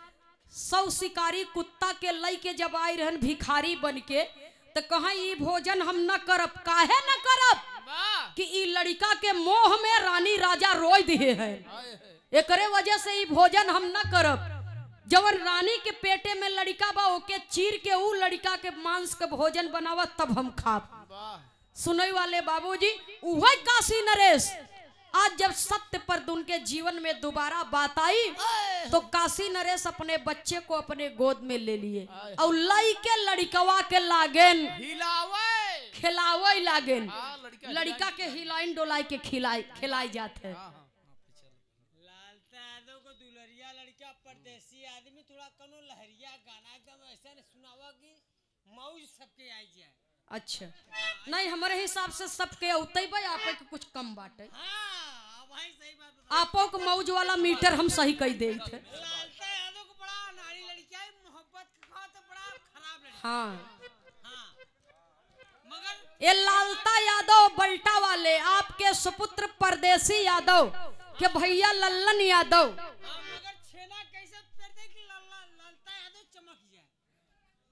Speaker 1: 100 शिकारी कुत्ता के लई के जब आई रहन भिखारी बन के, तो कहा ई भोजन हम न करब। काहे न करब कि ई लड़का के मोह में रानी राजा रोई दिए है, एकरे वजह से ई भोजन हम न करब। जवन रानी के पेटे में लड़का बा ओके चीर के ऊ लड़का के मांस के भोजन बनावा तब हम खाब। सुनई वाले बाबूजी, वही काशी नरेश आज जब सत्य पर उनके जीवन में दोबारा बात आई तो काशी नरेश अपने बच्चे को अपने गोद में ले लिए और लाई के लड़कवा के लागेन खिलावे लागेन। लड़का के हिलाइन डोलाई के खिलाई जाते हैं।
Speaker 3: लालता यादव को दुलरिया लड़का परदेसी आदमी थोड़ा कनो लहरिया गाना एकदम ऐसा सुनावा कि मौज सबके आई जाए।
Speaker 1: अच्छा नहीं, हमारे हिसाब से सबके उतई भाई आप के कुछ कम बाटे।
Speaker 3: हाँ, भाई सही बात बता।
Speaker 1: आपो को मौज वाला मीटर हम सही कही दे थे।
Speaker 3: लालता यादव को बड़ा नारी लड़की है, मोहब्बत का तो बड़ा खराब लड़की।
Speaker 1: हाँ
Speaker 3: हाँ, मगर
Speaker 1: ये लालता यादव बल्टा वाले आपके सुपुत्र परदेसी यादव के भैया लल्लन यादव,
Speaker 3: मगर छेना कैसे पेरते कि लालता यादव चमक जाए।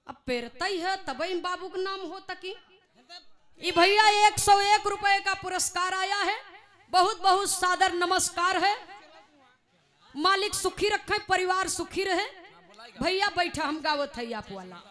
Speaker 1: अब पेरता ही है तब इन बाबू का नाम हो तकी।
Speaker 3: मतलब
Speaker 1: ये भैया 101 रुपए का पुरस्कार आया है। बहुत बहुत सादर नमस्कार है। मालिक सुखी रखे, परिवार सुखी रहे। भैया बैठा, हम गावत है आप वाला।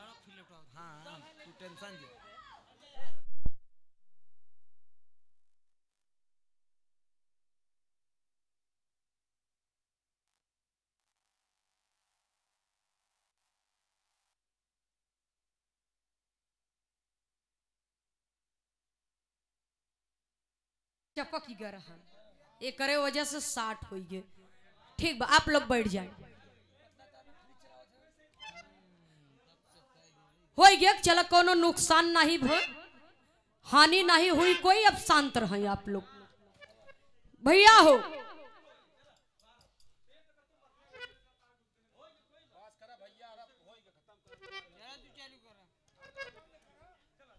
Speaker 1: चपक ही गर एक करे वजह से 60 हो गए। ठीक बा, आप लोग बैठ जाए। हो गया, चलो कोनो नुकसान नहीं भ हानि नहीं हुई कोई। अब शांत रहे आप लोग। भैया हो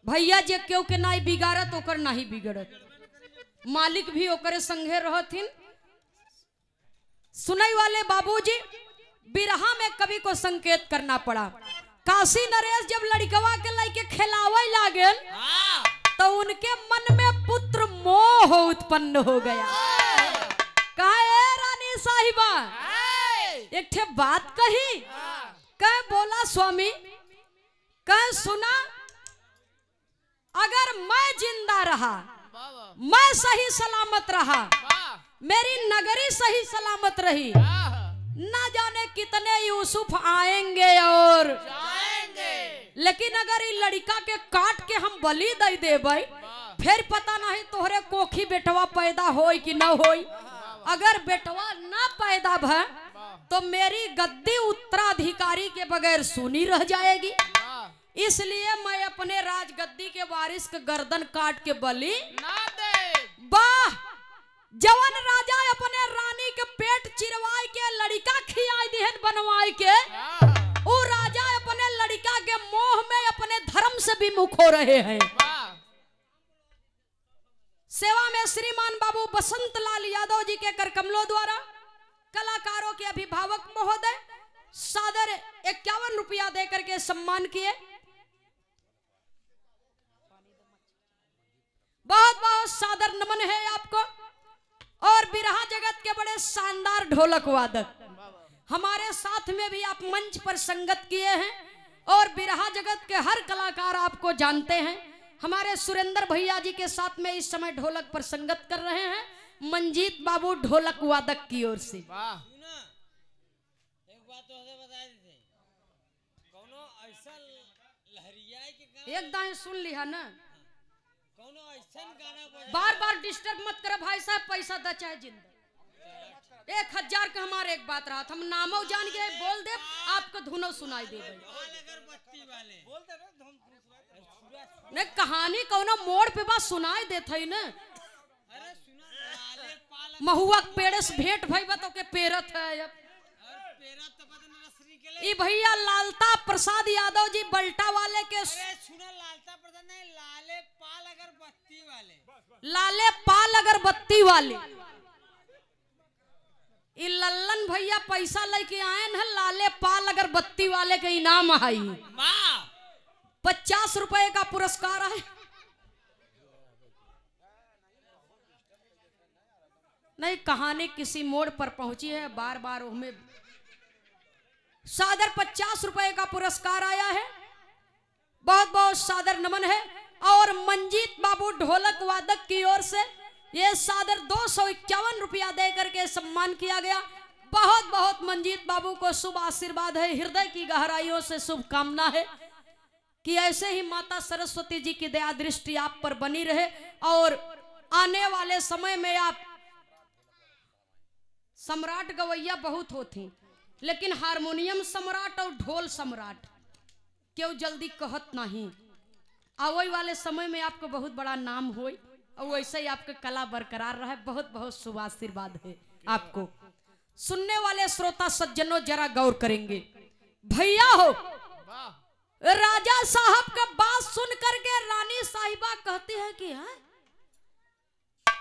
Speaker 1: भैया जे क्यों के नहीं बिगाड़त ओकर नहीं बिगड़त, मालिक भी ओकरे संगे रहथिन। सुनई वाले बाबूजी, बिरहा में कवि को संकेत करना पड़ा। काशी नरेश जब लड़कवा के लेके खिलावे लागल तो उनके मन में पुत्र मोह उत्पन्न हो गया। कहा रानी साहिबा एक ठे बात कही। कह बोला स्वामी, कह सुना, अगर मैं जिंदा रहा, मैं सही सलामत रहा, मेरी नगरी सही सलामत रही, ना जाने कितने यूसुफ आएंगे और जाएंगे। लेकिन अगर ये लड़का के काट के हम बलि दे देबै, फिर पता नहीं तोहरे कोखी बेटवा पैदा होई कि न होई। अगर बेटवा ना पैदा भ तो मेरी गद्दी उत्तराधिकारी के बगैर सुनी रह जाएगी। इसलिए मैं अपने राजगद्दी के वारिस के गर्दन काट के बलि ना दे। वाह, जवन राजा अपने रानी के पेट चिरवाई के लड़का खियाई दिहन बनवाई के, वो राजा अपने लड़का के मोह में अपने धर्म से विमुख हो रहे हैं। सेवा में श्रीमान बाबू बसंत लाल यादव जी के करकमलों द्वारा कलाकारों के अभिभावक महोदय सादर 51 रुपया देकर के सम्मान किए। बहुत बहुत सादर नमन है आपको। और बिरहा जगत के बड़े शानदार ढोलक वादक हमारे साथ में भी आप मंच पर संगत किए हैं और बिरहा जगत के हर कलाकार आपको जानते हैं। हमारे सुरेंद्र भैया जी के साथ में इस समय ढोलक पर संगत कर रहे हैं मंजीत बाबू ढोलक वादक की ओर से।
Speaker 3: एक बात तो हमें बता देते, कोनो ऐसा लहरिया के गाना,
Speaker 1: एक दाएं सुन लिया ना,
Speaker 3: कोनो ऐसा गाना बजा,
Speaker 1: बार बार डिस्टर्ब मत कर भाई साहब, पैसा द चाहे जिंदा। 1000 का हमारे एक बात रहा था, हम नामो जान गए, बोल दे आपको धुनो सुनाई दे।
Speaker 3: अगरबत्ती वाले बोलते ना,
Speaker 1: ने कहानी कौनो मोड़ पे बा सुनाई देत है न।
Speaker 3: अरे सुना लाले पाल
Speaker 1: महुआ के पेड़ से भेंट भई बा तो के पेरत है अब।
Speaker 3: और पेरा तो बदन नसरी के लिए।
Speaker 1: ई भैया लालता प्रसाद यादव जी बल्टा वाले के
Speaker 3: अरे सुना लालता प्रधान नहीं लाले पाल अगरबत्ती वाले।
Speaker 1: लाले पाल अगरबत्ती वाले। ई लल्लन भैया पैसा लेके आए हैं लाले पाल अगरबत्ती वाले के इनाम आई।
Speaker 2: वाह
Speaker 1: 50 रुपए का पुरस्कार है। नहीं कहानी किसी मोड़ पर पहुंची है, बार बार हमें सादर 50 रुपए का पुरस्कार आया है। बहुत बहुत सादर नमन है। और मंजीत बाबू ढोलक वादक की ओर से ये सादर 251 रुपया दे करके सम्मान किया गया। बहुत बहुत मंजीत बाबू को शुभ आशीर्वाद है, हृदय की गहराइयों से शुभकामना है कि ऐसे ही माता सरस्वती जी की दया दृष्टि आप पर बनी रहे और आने वाले समय में आप सम्राट गवैया बहुत होती, लेकिन हारमोनियम सम्राट और ढोल सम्राट क्यों जल्दी कहत नहीं। आवे वाले समय में आपको बहुत बड़ा नाम होई और वैसे ही आपका कला बरकरार रहे। बहुत बहुत शुभ आशीर्वाद है आपको। सुनने वाले श्रोता सज्जनों जरा गौर करेंगे। भैया हो राजा साहब का बात सुन करके रानी साहिबा कहती है कि है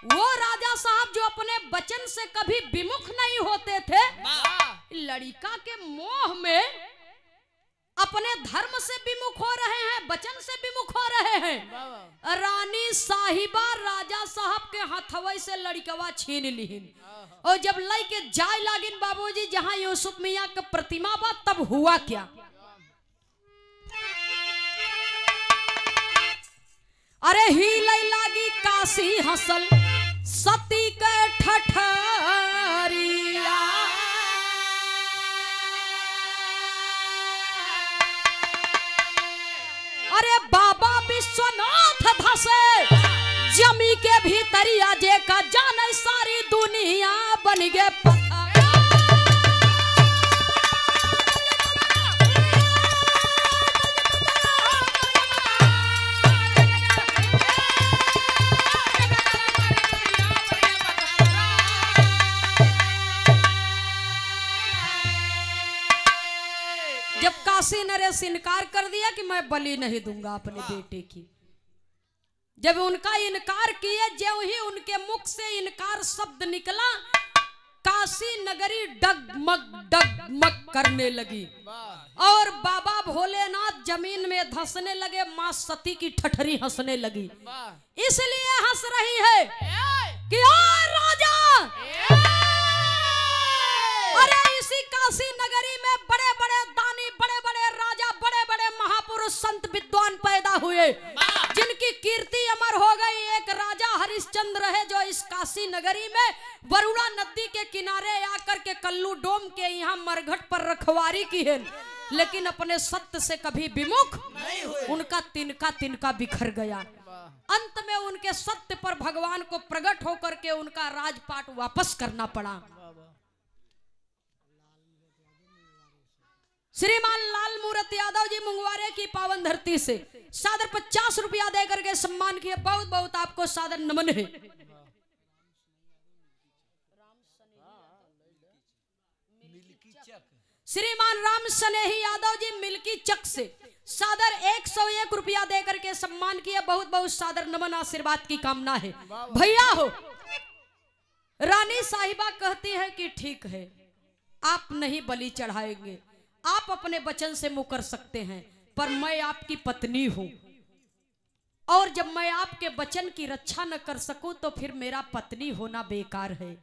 Speaker 1: वो राजा साहब जो अपने वचन से कभी विमुख नहीं होते थे, लड़का के मोह में अपने धर्म से विमुख हो रहे हैं, वचन से विमुख हो रहे हैं। रानी साहिबा राजा साहब के हथवई से लड़कवा छीन लीन और जब लई के जाय लागिन बाबूजी जहां यूसुफ मियां का प्रतिमा बा, तब हुआ क्या। अरे ही लई लागी काशी हसल सती के ठठरिया। अरे बाबा विश्वनाथ धसे जमी के भीतरिया जे का जाने सारी दुनिया बन गे पता। जब काशी नरेश इनकार कर दिया कि मैं बलि नहीं दूंगा अपने बेटे की, जब उनका इनकार किए, जो ही उनके मुख से इनकार शब्द निकला, काशी नगरी डगमग करने लगी और बाबा भोलेनाथ जमीन में धंसने लगे, मां सती की ठठरी हंसने लगी। इसलिए हंस रही है कि ओ राजा, अरे इसी काशी नगरी में बड़े बड़े दानी, बड़े बड़े राजा, बड़े बड़े महापुरुष संत विद्वान पैदा हुए जिनकी कीर्ति अमर हो गई। एक राजा हरिश्चंद्र है जो इस काशी नगरी में वरुणा नदी के किनारे आकर के कल्लू डोम के यहाँ मरघट पर रखवारी की है, लेकिन अपने सत्य से कभी विमुख नहीं हुए। उनका तिनका तिनका बिखर गया। अंत में उनके सत्य पर भगवान को प्रकट होकर के उनका राजपाट वापस करना पड़ा। श्रीमान लाल मूरत यादव जी मुंगवारे की पावन धरती से सादर 50 रुपया देकर के सम्मान किए। बहुत बहुत आपको सादर नमन है। श्रीमान राम स्नेही यादव जी मिल्की चक से सादर 101 रुपया देकर के सम्मान किए। बहुत बहुत सादर नमन आशीर्वाद की कामना है। भैया हो रानी साहिबा कहती है कि ठीक है, आप नहीं बलि चढ़ाएंगे, आप अपने वचन से मुकर सकते हैं, पर मैं आपकी पत्नी हूं और जब मैं आपके वचन की रक्षा न कर सकूं तो फिर मेरा पत्नी होना बेकार है।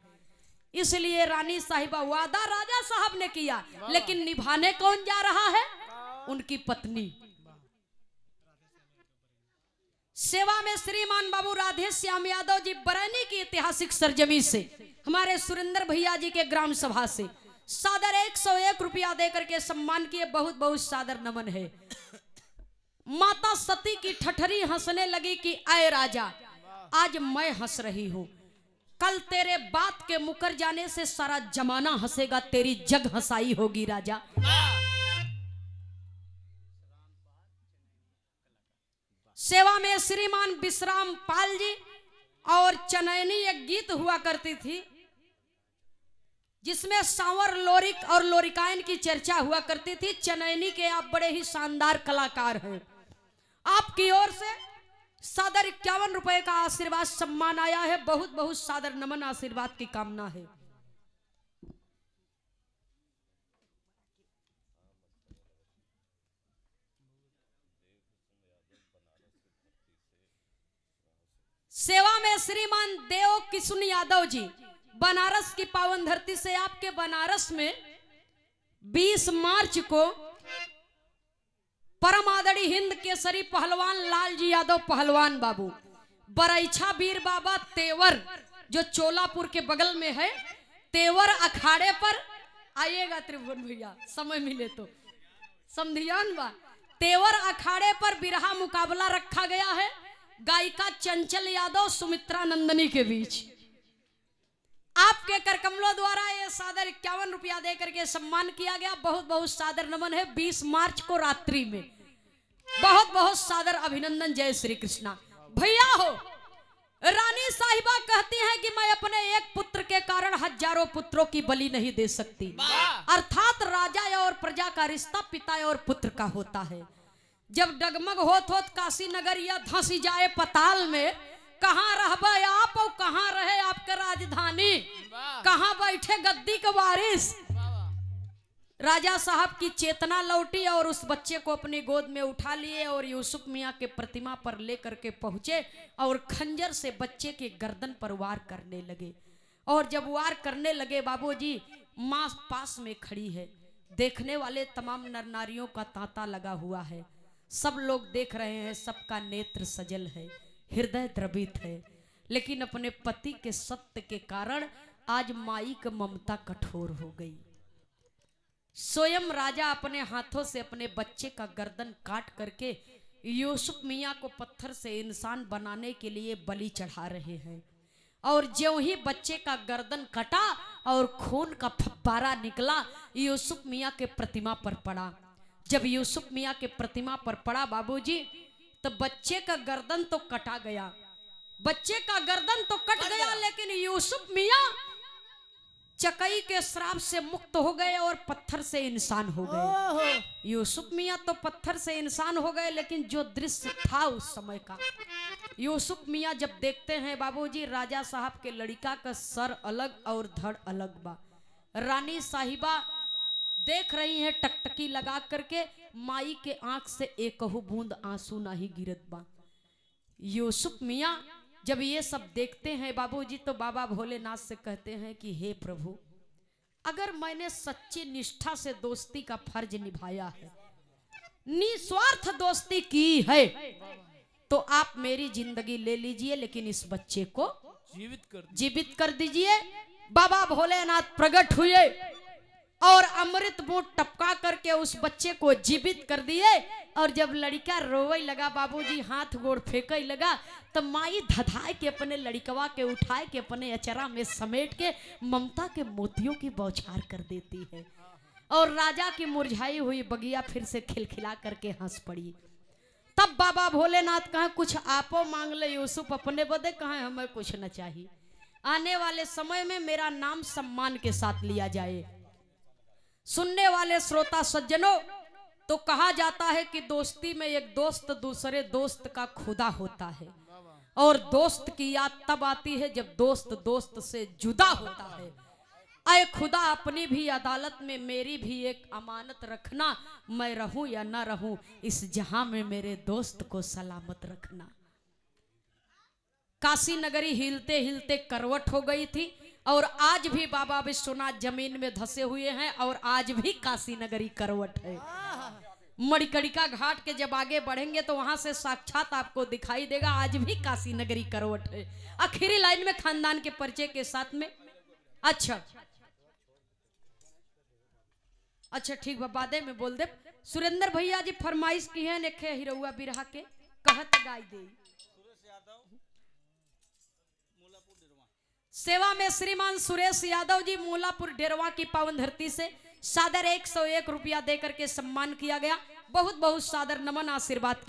Speaker 1: इसलिए रानी साहिबा वादा राजा साहब ने किया, लेकिन निभाने कौन जा रहा है? उनकी पत्नी। सेवा में श्रीमान बाबू राधे श्याम यादव जी बरैनी की ऐतिहासिक सरजमी से, हमारे सुरेंद्र भैया जी के ग्राम सभा से सादर 101 रुपया देकर के सम्मान किए। बहुत बहुत सादर नमन है। माता सती की ठठरी हंसने लगी कि आए राजा, आज मैं हंस रही हूं, कल तेरे बात के मुकर जाने से सारा जमाना हंसेगा, तेरी जग हंसाई होगी राजा। सेवा में श्रीमान विश्राम पाल जी और चनैनी एक गीत हुआ करती थी जिसमें सांवर लोरिक और लोरिकायन की चर्चा हुआ करती थी। चनैनी के आप बड़े ही शानदार कलाकार हैं। आपकी ओर से सादर 51 रुपए का आशीर्वाद सम्मान आया है। बहुत बहुत सादर नमन, आशीर्वाद की कामना है। सेवा में श्रीमान देव किशुन यादव जी बनारस की पावन धरती से आपके बनारस में 20 मार्च को परम आदरणीय हिंद केसरी पहलवान लाल जी यादव पहलवान बाबू बरैछा वीर बाबा तेवर जो चोलापुर के बगल में है, तेवर अखाड़े पर आइएगा त्रिभुवन भैया, समय मिले तो समधियान बा। तेवर अखाड़े पर बिरहा मुकाबला रखा गया है गायिका चंचल यादव सुमित्रा नंदनी के बीच। आपके करकमलों द्वारा ये सादर 51 रुपया देकर के सम्मान किया गया। बहुत बहुत सादर नमन है। 20 मार्च को रात्रि में बहुत बहुत सादर अभिनंदन। जय श्री कृष्णा। भैया हो, रानी साहिबा कहती हैं कि मैं अपने एक पुत्र के कारण हजारों पुत्रों की बलि नहीं दे सकती। अर्थात राजा और प्रजा का रिश्ता पिता और पुत्र का होता है। जब डगमग होत काशी नगर या धंसी जाए पताल में, कहाँ रहबे आप और कहाँ रहे आपके राजधानी, कहाँ बैठे गद्दी के वारिस। राजा साहब की चेतना लौटी और उस बच्चे को अपनी गोद में उठा लिए और यूसुफ मियाँ के प्रतिमा पर लेकर के पहुंचे और खंजर से बच्चे के गर्दन पर वार करने लगे। और जब वार करने लगे बाबूजी, माँ पास में खड़ी है। देखने वाले तमाम नर नारियों का तांता लगा हुआ है। सब लोग देख रहे हैं, सबका नेत्र सजल है, हृदय द्रवित है। लेकिन अपने पति के सत्य के कारण आज माई की ममता कठोर हो गई। स्वयं राजा अपने हाथों से अपने बच्चे का गर्दन काट करके यूसुफ मियाँ को पत्थर से इंसान बनाने के लिए बलि चढ़ा रहे हैं। और ज्यों ही बच्चे का गर्दन कटा और खून का फव्वारा निकला, यूसुफ मियाँ के प्रतिमा पर पड़ा। जब यूसुफ मियाँ के प्रतिमा पर पड़ा बाबूजी, तो बच्चे का गर्दन तो कटा गया, बच्चे का गर्दन तो कट गया, लेकिन यूसुफ मियाँ चकई के श्राप से मुक्त हो गए और पत्थर से इंसान हो गए। यूसुफ मियाँ तो पत्थर से इंसान हो गए, लेकिन जो दृश्य था उस समय का, यूसुफ मियाँ जब देखते हैं बाबूजी, राजा साहब के लड़का का सर अलग और धड़ अलग बा। रानी साहिबा देख रही है टकटकी लगा करके, माई के आंख से एकहु बूंद आंसू नहीं गिरत बा। यूसुफ मियाँ जब ये सब देखते हैं बाबूजी, तो बाबा भोलेनाथ से कहते हैं कि हे प्रभु, अगर मैंने सच्ची निष्ठा से दोस्ती का फर्ज निभाया है, निस्वार्थ दोस्ती की है, तो आप मेरी जिंदगी ले लीजिए, लेकिन इस बच्चे को जीवित कर दीजिए। बाबा भोलेनाथ प्रकट हुए और अमृत बूंद टपका करके उस बच्चे को जीवित कर दिए। और जब लड़का रोवे लगा बाबूजी, हाथ गोड़ फेंके लगा, तो माई धधाए के अपने लड़कवा के उठाए के अपने अचरा में समेट के ममता के मोतियों की बौछार कर देती है। और राजा की मुरझाई हुई बगिया फिर से खिलखिला करके हंस पड़ी। तब बाबा भोलेनाथ कहा, कुछ आपो मांग ले यूसुफ अपने बदे, कहा हमें कुछ न चाहिए। आने वाले समय में मेरा नाम सम्मान के साथ लिया जाए। सुनने वाले श्रोता सज्जनों, तो कहा जाता है कि दोस्ती में एक दोस्त दूसरे दोस्त का खुदा होता है, और दोस्त की याद तब आती है जब दोस्त दोस्त से जुदा होता है। अय खुदा, अपनी भी अदालत में मेरी भी एक अमानत रखना, मैं रहूं या ना रहूं, इस जहां में मेरे दोस्त को सलामत रखना। काशी नगरी हिलते हिलते करवट हो गई थी, और आज भी बाबा विश्वनाथ जमीन में धसे हुए हैं, और आज भी काशी नगरी करवट है। मणिकर्णिका घाट के जब आगे बढ़ेंगे तो वहां से साक्षात आपको दिखाई देगा, आज भी काशी नगरी करवट है। आखिरी लाइन में खानदान के परिचय के साथ में, अच्छा ठीक बा, बादे में बोल दे। सुरेंद्र भैया जी फरमाइश की है, नेखे हिरौआ बिरहा के कहत गाय दे। सेवा में श्रीमान सुरेश यादव जी मूलापुर डेरवा की पावन धरती से सादर 101 रुपया देकर के सम्मान किया गया। बहुत बहुत सादर नमन, आशीर्वाद की